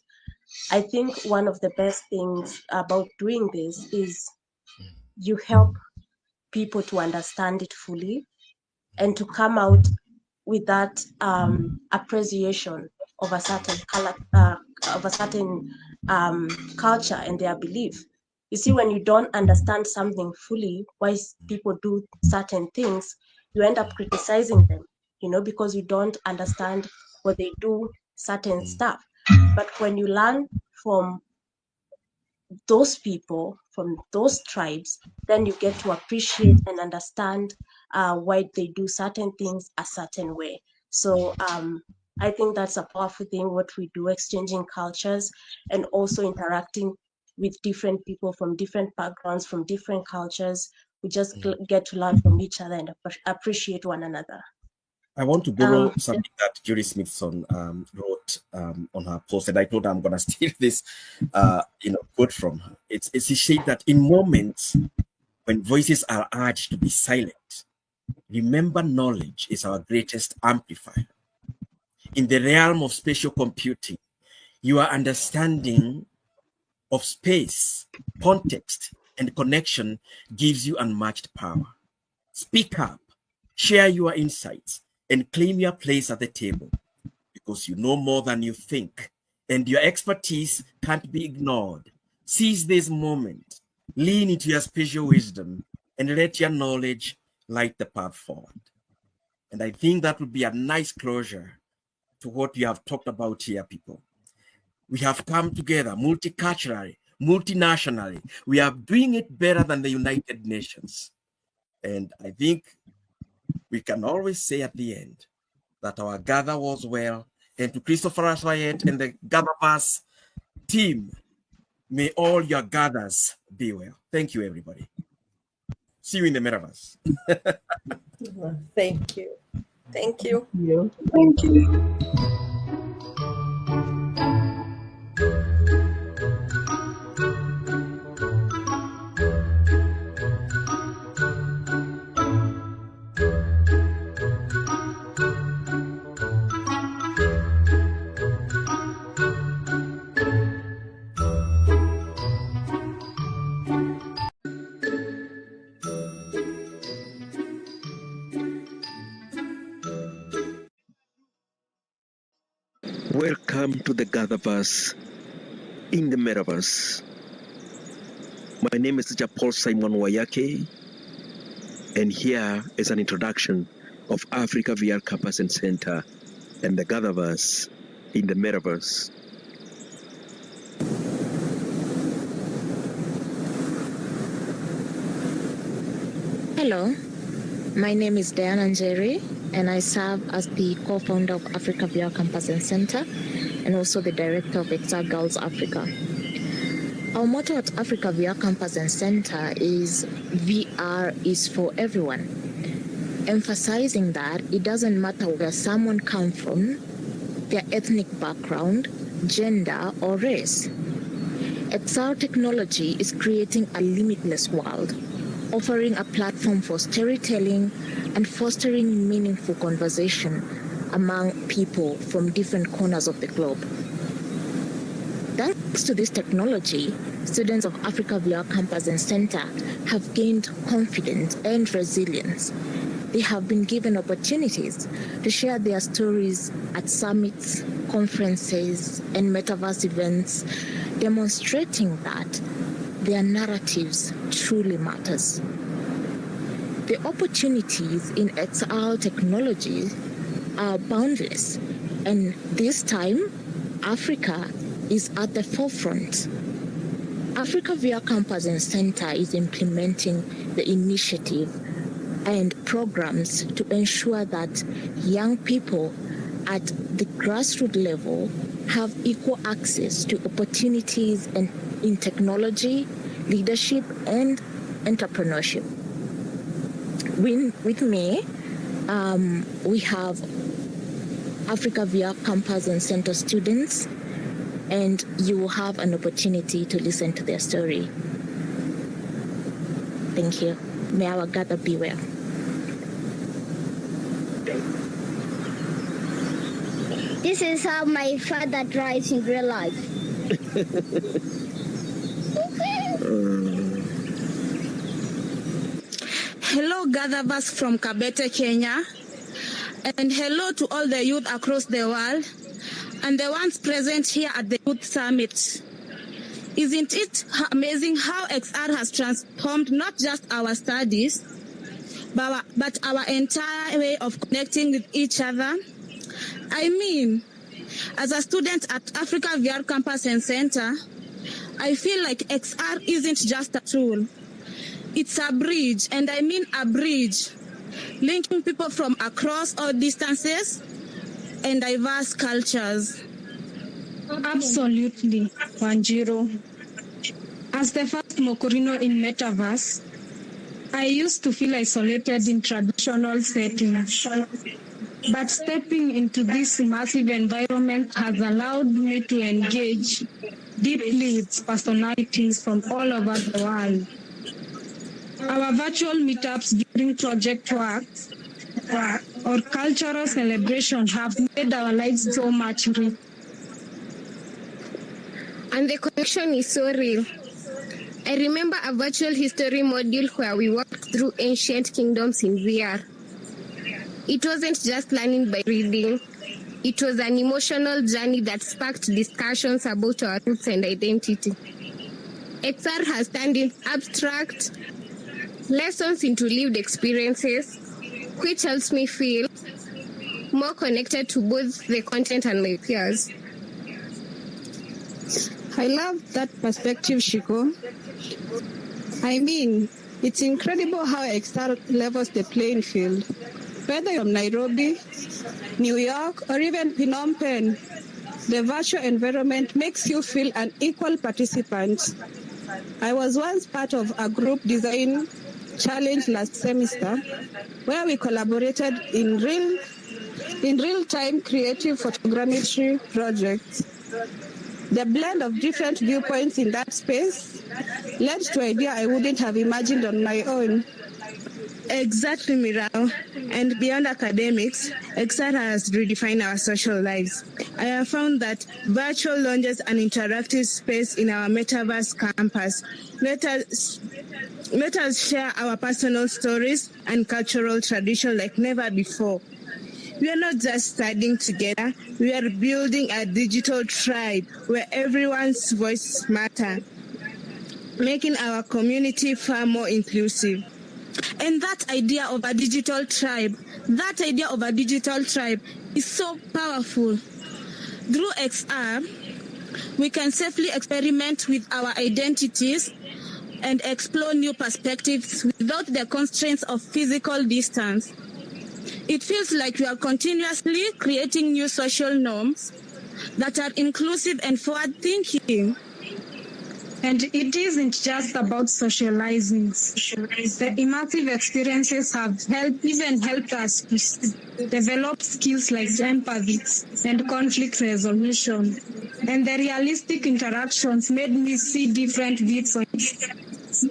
I think one of the best things about doing this is you help people to understand it fully and to come out with that appreciation of a certain color, of a certain culture and their belief. You see, when you don't understand something fully, why people do certain things, you end up criticizing them, because you don't understand why they do certain stuff. But when you learn from those people, from those tribes, then you get to appreciate and understand why they do certain things a certain way. So I think that's a powerful thing, what we do, exchanging cultures and also interacting with different people from different backgrounds, from different cultures. We just get to learn from each other and appreciate one another. I want to borrow something that Judy Smithson wrote on her post, and I told her I'm going to steal this, quote from her. She said that in moments when voices are urged to be silent, remember knowledge is our greatest amplifier. In the realm of spatial computing, your understanding of space, context, and connection gives you unmatched power. Speak up, share your insights, and claim your place at the table, because you know more than you think, and your expertise can't be ignored. Seize this moment, lean into your spiritual wisdom, and let your knowledge light the path forward. And I think that would be a nice closure to what we have talked about here, people. We have come together multiculturally, multinationally. We are doing it better than the United Nations. And I think we can always say at the end that our gather was well. And to Christopher Aswayet and the GatherVerse team, may all your gathers be well. Thank you, everybody. See you in the metaverse. Thank you. Thank you. Thank you. Welcome to the GatherVerse in the metaverse. My name is Paul Simon Wayake, and here is an introduction of Africa VR Campus and Center and the GatherVerse in the metaverse. Hello, my name is Diana Njeri, and I serve as the co-founder of Africa VR Campus and Center, and also the director of XR Girls Africa. Our motto at Africa VR Campus and Center is VR is for everyone, emphasizing that it doesn't matter where someone comes from, their ethnic background, gender, or race. XR technology is creating a limitless world, offering a platform for storytelling and fostering meaningful conversation among people from different corners of the globe. Thanks to this technology, students of Africa VR Campus and Center have gained confidence and resilience. They have been given opportunities to share their stories at summits, conferences, and metaverse events, demonstrating that their narratives truly matters. The opportunities in XR technology are boundless, and this time, Africa is at the forefront. Africa VR Campus and Center is implementing the initiative and programs to ensure that young people at the grassroots level have equal access to opportunities in technology, leadership, and entrepreneurship. With me We have Africa VR Campus and Center students, and you will have an opportunity to listen to their story. Thank you. May our gather be well. This is how my father drives in real life. Hello, GatherVerse from Kabete, Kenya. And hello to all the youth across the world and the ones present here at the Youth Summit. Isn't it amazing how XR has transformed not just our studies, but our entire way of connecting with each other? I mean, as a student at Africa VR Campus and Center, I feel like XR isn't just a tool. It's a bridge, and I mean a bridge, linking people from across all distances and diverse cultures. Absolutely, Wanjiro. As the first Mokorino in Metaverse, I used to feel isolated in traditional settings. But stepping into this immersive environment has allowed me to engage deeply with personalities from all over the world. Our virtual meetups during project work or cultural celebration have made our lives so much richer. And the connection is so real. I remember a virtual history module where we walked through ancient kingdoms in VR. It wasn't just learning by reading. It was an emotional journey that sparked discussions about our roots and identity. XR has turned in abstract lessons into lived experiences, which helps me feel more connected to both the content and my peers. I love that perspective, Shiko. I mean, it's incredible how XR levels the playing field. Whether you're from Nairobi, New York, or even Phnom Penh, the virtual environment makes you feel an equal participant. I was once part of a group design challenge last semester where we collaborated in real-time creative photogrammetry projects. The blend of different viewpoints in that space led to an idea I wouldn't have imagined on my own. Exactly, Mirao. And beyond academics, XR has redefined our social lives. I have found that virtual lounges an interactive space in our metaverse campus. Let us share our personal stories and cultural tradition like never before. We are not just studying together, we are building a digital tribe where everyone's voice matters, making our community far more inclusive. And that idea of a digital tribe is so powerful. Through XR, we can safely experiment with our identities and explore new perspectives without the constraints of physical distance. It feels like we are continuously creating new social norms that are inclusive and forward-thinking. And it isn't just about socializing. The immersive experiences have helped us to develop skills like empathy and conflict resolution. And the realistic interactions made me see different viewpoints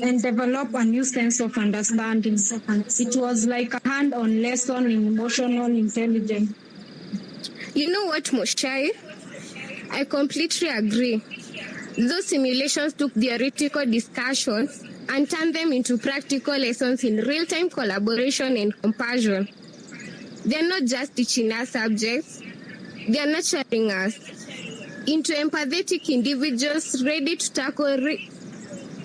and develop a new sense of understanding. It was like a hand-on lesson in emotional intelligence. You know what, Moshai? I completely agree. Those simulations took theoretical discussions and turned them into practical lessons in real-time collaboration and compassion. They're not just teaching us subjects, they're nurturing us into empathetic individuals ready to tackle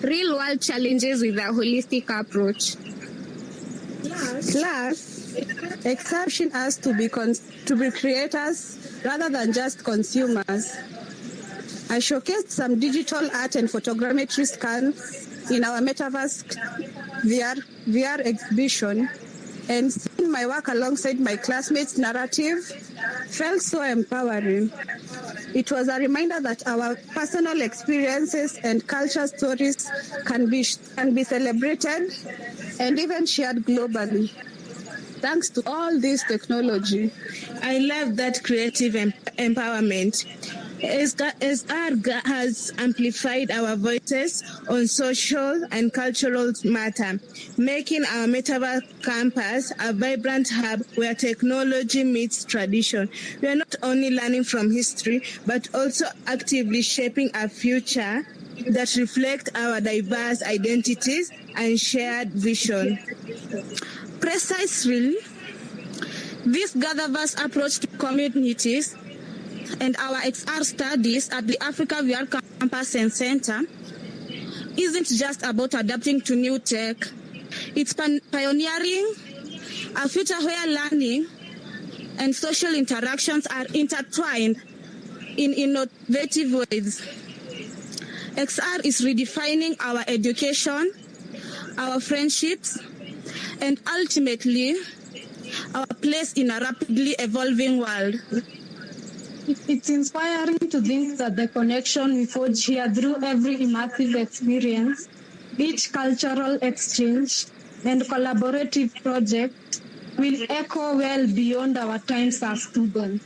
real-world challenges with a holistic approach. Plus, exception us to be creators rather than just consumers. I showcased some digital art and photogrammetry scans in our Metaverse VR exhibition, and seeing my work alongside my classmates' narrative felt so empowering. It was a reminder that our personal experiences and culture stories can be celebrated and even shared globally. thanks to all this technology. I love that creative empowerment. SR has amplified our voices on social and cultural matter, making our Metaverse campus a vibrant hub where technology meets tradition. We are not only learning from history, but also actively shaping a future that reflect our diverse identities and shared vision. Precisely, this GatherVerse approach to communities and our XR studies at the Africa VR Campus and Center isn't just about adapting to new tech. It's pioneering a future where learning and social interactions are intertwined in innovative ways. XR is redefining our education, our friendships, and ultimately our place in a rapidly evolving world. It's inspiring to think that the connection we forge here through every immersive experience, each cultural exchange, and collaborative project will echo well beyond our times as students.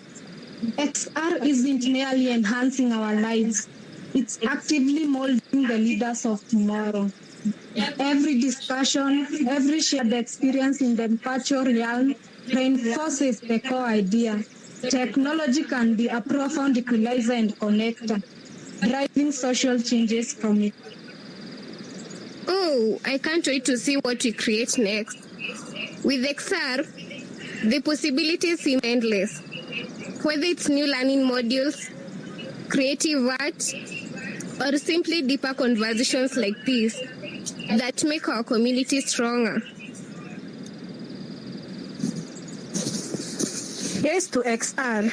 XR isn't merely enhancing our lives, it's actively molding the leaders of tomorrow. Every discussion, every shared experience in the virtual realm reinforces the core idea. Technology can be a profound equalizer and connector, driving social changes from it. Oh, I can't wait to see what we create next. With XR, the possibilities seem endless. Whether it's new learning modules, creative art, or simply deeper conversations like this that make our community stronger. Yes to XR,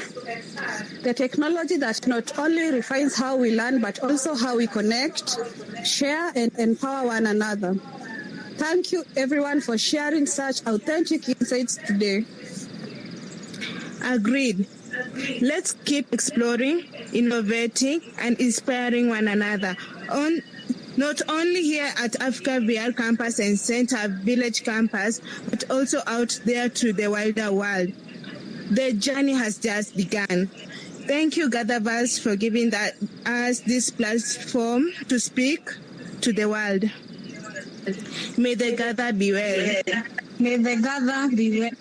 the technology that not only refines how we learn, but also how we connect, share, and empower one another. Thank you, everyone, for sharing such authentic insights today. Agreed. Let's keep exploring, innovating, and inspiring one another. Not only here at Africa VR Campus and Center Village Campus, but also out there to the wider world. The journey has just begun. Thank you, GatherVerse, for giving us this platform to speak to the world. May the Gather be well. May the Gather be well.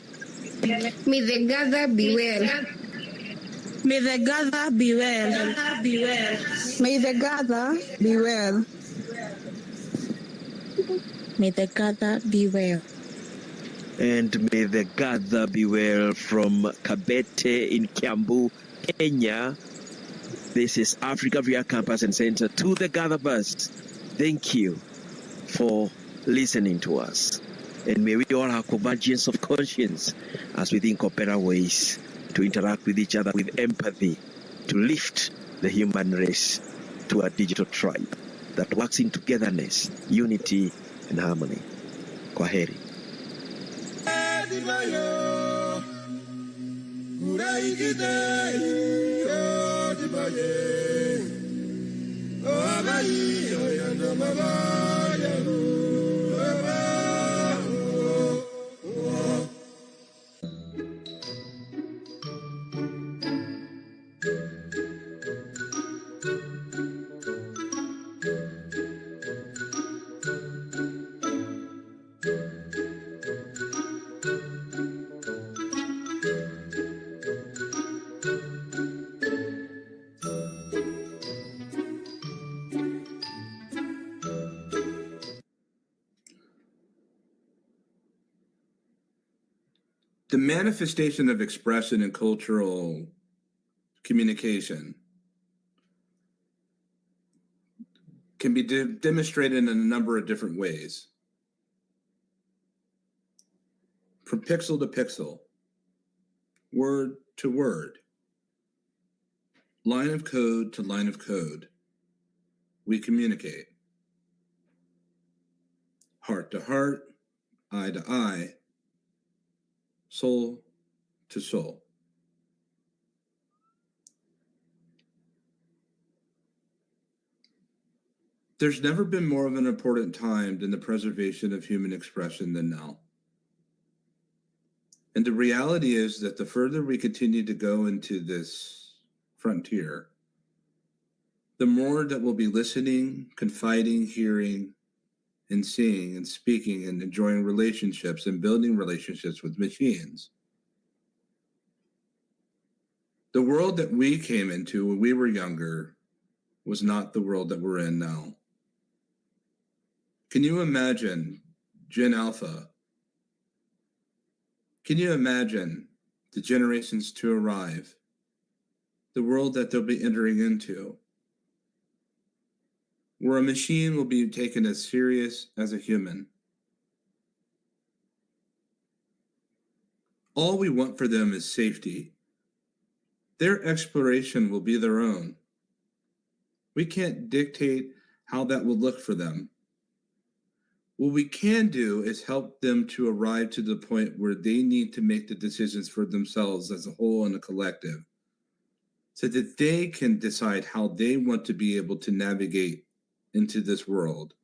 May the Gather be well. May the Gather be well. May the Gather be well. May the Gather be well. And may the Gather be well from Kabete in Kiambu, Kenya. This is Africa VR Campus and Center to the GatherVerse. Thank you for listening to us. And may we all have convergence of conscience as we think of better ways to interact with each other with empathy, to lift the human race to a digital tribe that works in togetherness, unity, and harmony. Kwaheri. The manifestation of expression and cultural communication can be demonstrated in a number of different ways. From pixel to pixel, word to word, line of code to line of code, we communicate. Heart to heart, eye to eye, soul to soul. There's never been more of an important time in the preservation of human expression than now. And the reality is that the further we continue to go into this frontier, the more that we'll be listening, confiding, hearing, and seeing and speaking and enjoying relationships and building relationships with machines. The world that we came into when we were younger was not the world that we're in now. Can you imagine Gen Alpha? Can you imagine the generations to arrive, the world that they'll be entering into, where a machine will be taken as serious as a human? All we want for them is safety. Their exploration will be their own. We can't dictate how that will look for them. What we can do is help them to arrive to the point where they need to make the decisions for themselves as a whole and a collective, so that they can decide how they want to be able to navigate into this world.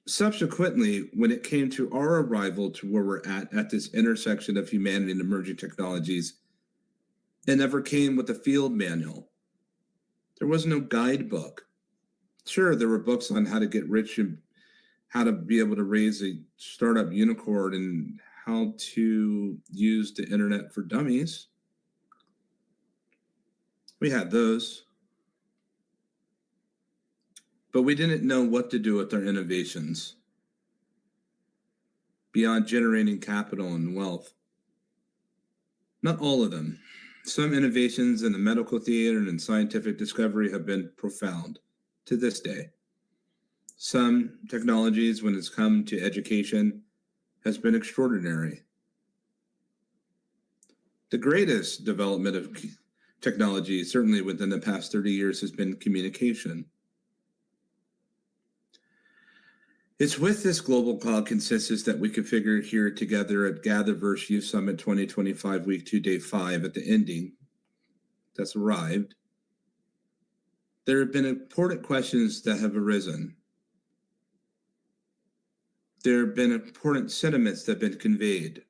Subsequently, when it came to our arrival to where we're at this intersection of humanity and emerging technologies, it never came with a field manual. There was no guidebook. Sure, there were books on how to get rich and how to be able to raise a startup unicorn and how to use the internet for dummies. We had those. But we didn't know what to do with our innovations beyond generating capital and wealth. Not all of them. Some innovations in the medical theater and scientific discovery have been profound to this day. Some technologies, when it's come to education, has been extraordinary. The greatest development of technology, certainly within the past 30 years, has been communication. It's with this global cloud consensus that we configured here together at GatherVerse Youth Summit 2025, week 2, day 5, at the ending that's arrived. There have been important questions that have arisen. There have been important sentiments that have been conveyed.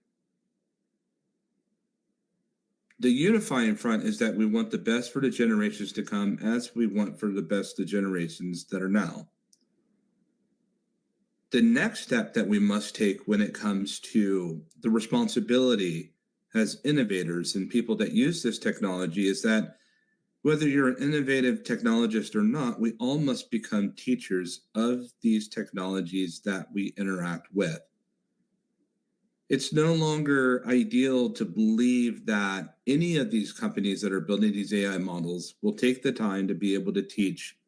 The unifying front is that we want the best for the generations to come as we want for the best the generations that are now. The next step that we must take when it comes to the responsibility as innovators and people that use this technology is that whether you're an innovative technologist or not, we all must become teachers of these technologies that we interact with. It's no longer ideal to believe that any of these companies that are building these AI models will take the time to be able to teach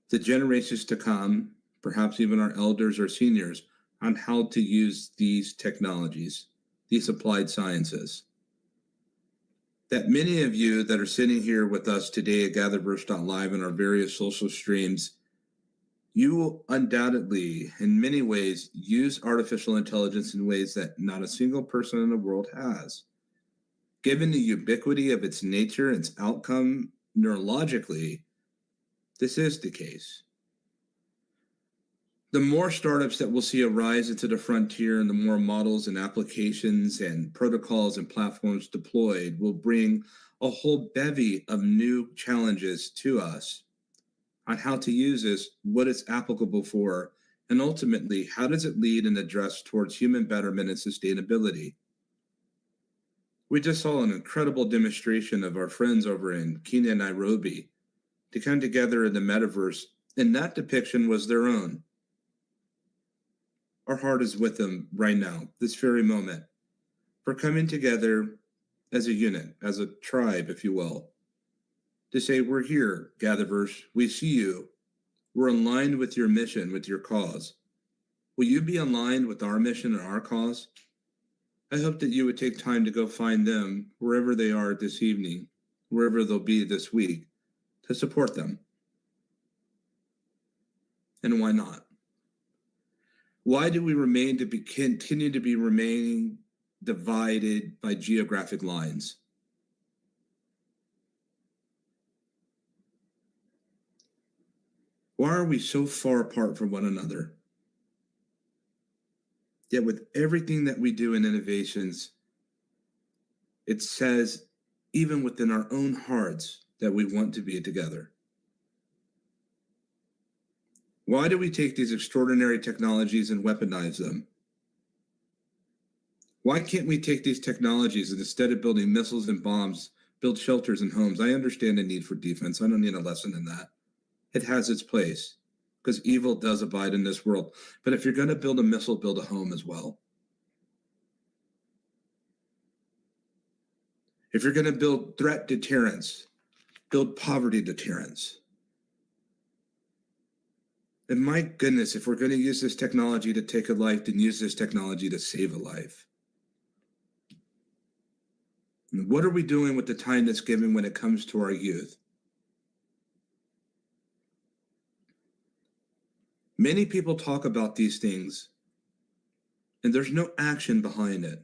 the generations to come, perhaps even our elders or seniors, on how to use these technologies, these applied sciences. That many of you that are sitting here with us today at GatherVerse.live and our various social streams, you will undoubtedly, in many ways, use artificial intelligence in ways that not a single person in the world has. Given the ubiquity of its nature and its outcome neurologically, this is the case. The more startups that we'll see arise into the frontier and the more models and applications and protocols and platforms deployed will bring a whole bevy of new challenges to us on how to use this, what it's applicable for, and ultimately, how does it lead and address towards human betterment and sustainability? We just saw an incredible demonstration of our friends over in Kenya, Nairobi, to come together in the metaverse, and that depiction was their own. Our heart is with them right now, this very moment, for coming together as a unit, as a tribe, if you will, to say, we're here, GatherVerse, we see you, we're aligned with your mission, with your cause. Will you be aligned with our mission and our cause? I hope that you would take time to go find them wherever they are this evening, wherever they'll be this week, to support them. And why not? Why do we continue to be remaining divided by geographic lines? Why are we so far apart from one another? Yet with everything that we do in innovations, it says, even within our own hearts, that we want to be together. Why do we take these extraordinary technologies and weaponize them? Why can't we take these technologies and instead of building missiles and bombs, build shelters and homes? I understand the need for defense. I don't need a lesson in that. It has its place because evil does abide in this world. But if you're going to build a missile, build a home as well. If you're going to build threat deterrence, build poverty deterrence. And my goodness, if we're going to use this technology to take a life, then use this technology to save a life. And what are we doing with the time that's given when it comes to our youth? Many people talk about these things, and there's no action behind it.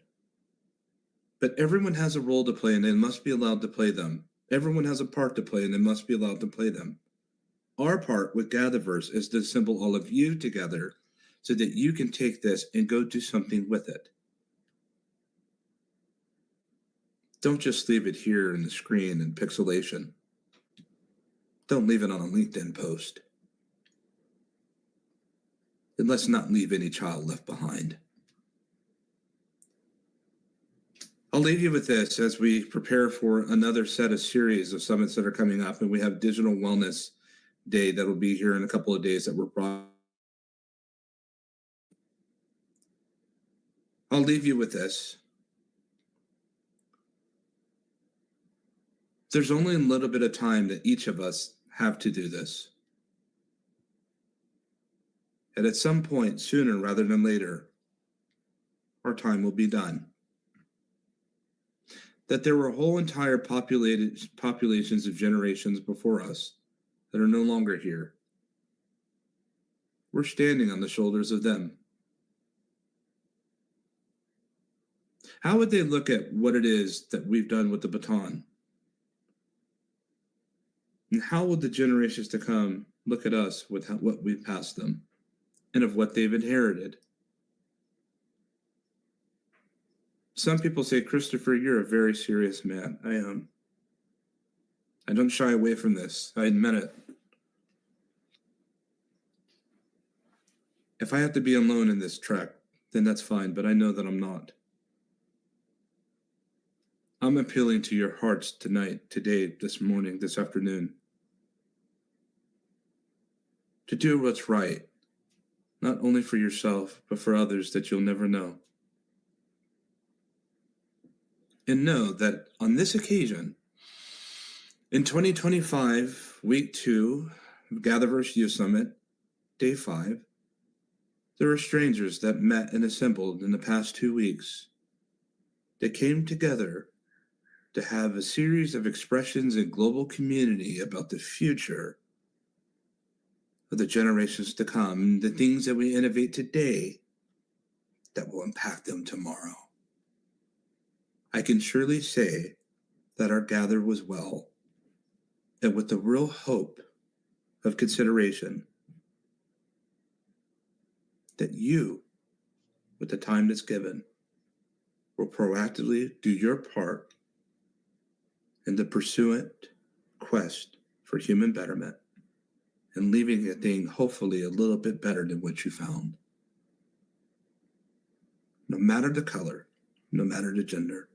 But everyone has a role to play, and they must be allowed to play them. Everyone has a part to play, and they must be allowed to play them. Our part with GatherVerse is to assemble all of you together so that you can take this and go do something with it. Don't just leave it here in the screen in pixelation. Don't leave it on a LinkedIn post. And let's not leave any child left behind. I'll leave you with this as we prepare for another set of series of summits that are coming up, and we have Digital Wellness Day that will be here in a couple of days that we're brought. I'll leave you with this. There's only a little bit of time that each of us have to do this. And at some point, sooner rather than later, our time will be done. That there were whole entire populations of generations before us that are no longer here. We're standing on the shoulders of them. How would they look at what it is that we've done with the baton? And how will the generations to come look at us with what we've passed them and of what they've inherited? Some people say, Christopher, you're a very serious man. I am. I don't shy away from this. I admit it. If I have to be alone in this trek, then that's fine, but I know that I'm not. I'm appealing to your hearts tonight, today, this morning, this afternoon, to do what's right, not only for yourself, but for others that you'll never know. And know that on this occasion, in 2025, week 2 of GatherVerse Youth Summit, day 5, there were strangers that met and assembled in the past 2 weeks. They came together to have a series of expressions in global community about the future of the generations to come, and the things that we innovate today that will impact them tomorrow. I can surely say that our gather was well, and with the real hope of consideration that you, with the time that's given, will proactively do your part in the pursuant quest for human betterment and leaving a thing hopefully a little bit better than what you found. No matter the color, no matter the gender.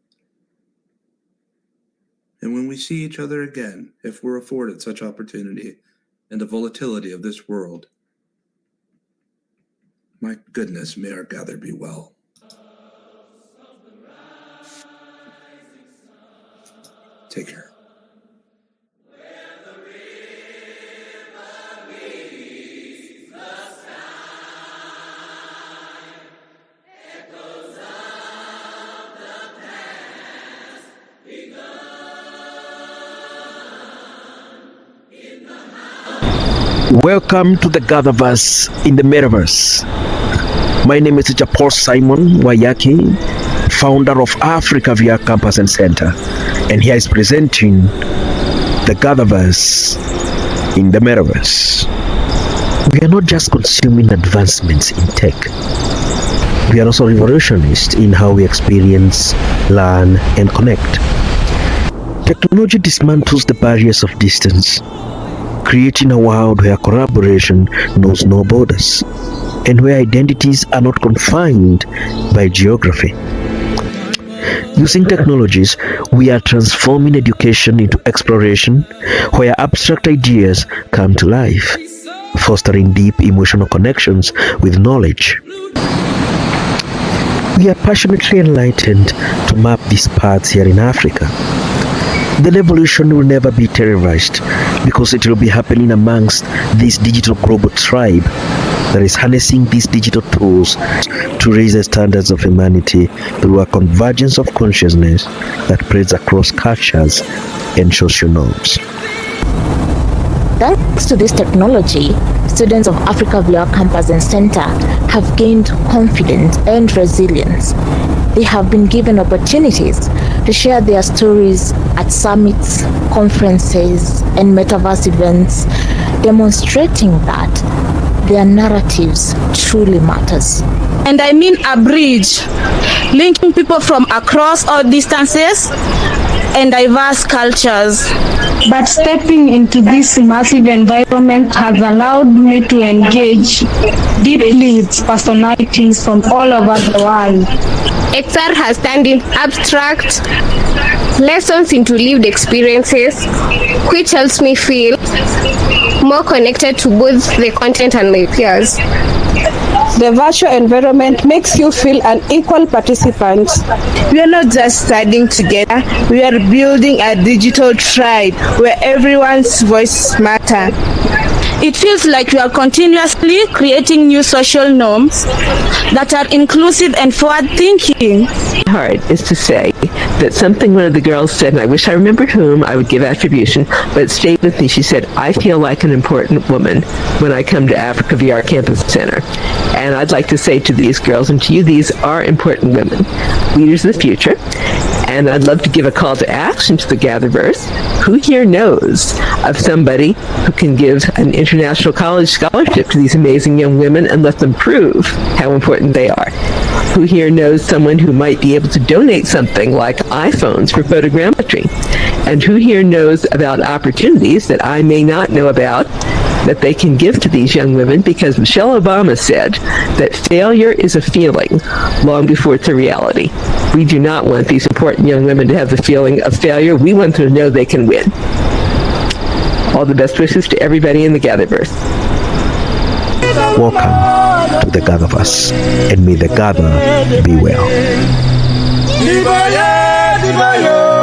And when we see each other again, if we're afforded such opportunity and the volatility of this world, my goodness, may our gather be well. Take care. Welcome to the GatherVerse in the Metaverse. My name is Paul Simon Wayaki, founder of Africa VR Campus and Center, and here is presenting the GatherVerse in the Metaverse. We are not just consuming advancements in tech. We are also revolutionists in how we experience, learn, and connect. Technology dismantles the barriers of distance, creating a world where collaboration knows no borders and where identities are not confined by geography. Using technologies, we are transforming education into exploration, where abstract ideas come to life, fostering deep emotional connections with knowledge. We are passionately enlightened to map these paths here in Africa. The revolution will never be televised because it will be happening amongst this digital global tribe that is harnessing these digital tools to raise the standards of humanity through a convergence of consciousness that spreads across cultures and social norms. Thanks to this technology, students of Africa VR Campus and Center have gained confidence and resilience. They have been given opportunities to share their stories at summits, conferences, and metaverse events, demonstrating that their narratives truly matters. And I mean a bridge, linking people from across all distances and diverse cultures. But stepping into this immersive environment has allowed me to engage deeply with personalities from all over the world. XR has turned in abstract lessons into lived experiences, which helps me feel more connected to both the content and my peers. The virtual environment makes you feel an equal participant. We are not just studying together, we are building a digital tribe where everyone's voice matters. It feels like we are continuously creating new social norms that are inclusive and forward-thinking. Hard is to say that something one of the girls said, and I wish I remembered whom, I would give attribution, but it stayed with me. She said, I feel like an important woman when I come to Africa VR Campus Center. And I'd like to say to these girls and to you, these are important women, leaders of the future. And I'd love to give a call to action to the GatherVerse. Who here knows of somebody who can give an international college scholarship to these amazing young women and let them prove how important they are? Who here knows someone who might be able to donate something like iPhones for photogrammetry? And who here knows about opportunities that I may not know about that they can give to these young women? Because Michelle Obama said that failure is a feeling long before it's a reality. We do not want these important young women to have the feeling of failure. We want them to know they can win. All the best wishes to everybody in the GatherVerse. Welcome to the GatherVerse, and may the Gather be well. Dibayo, dibayo,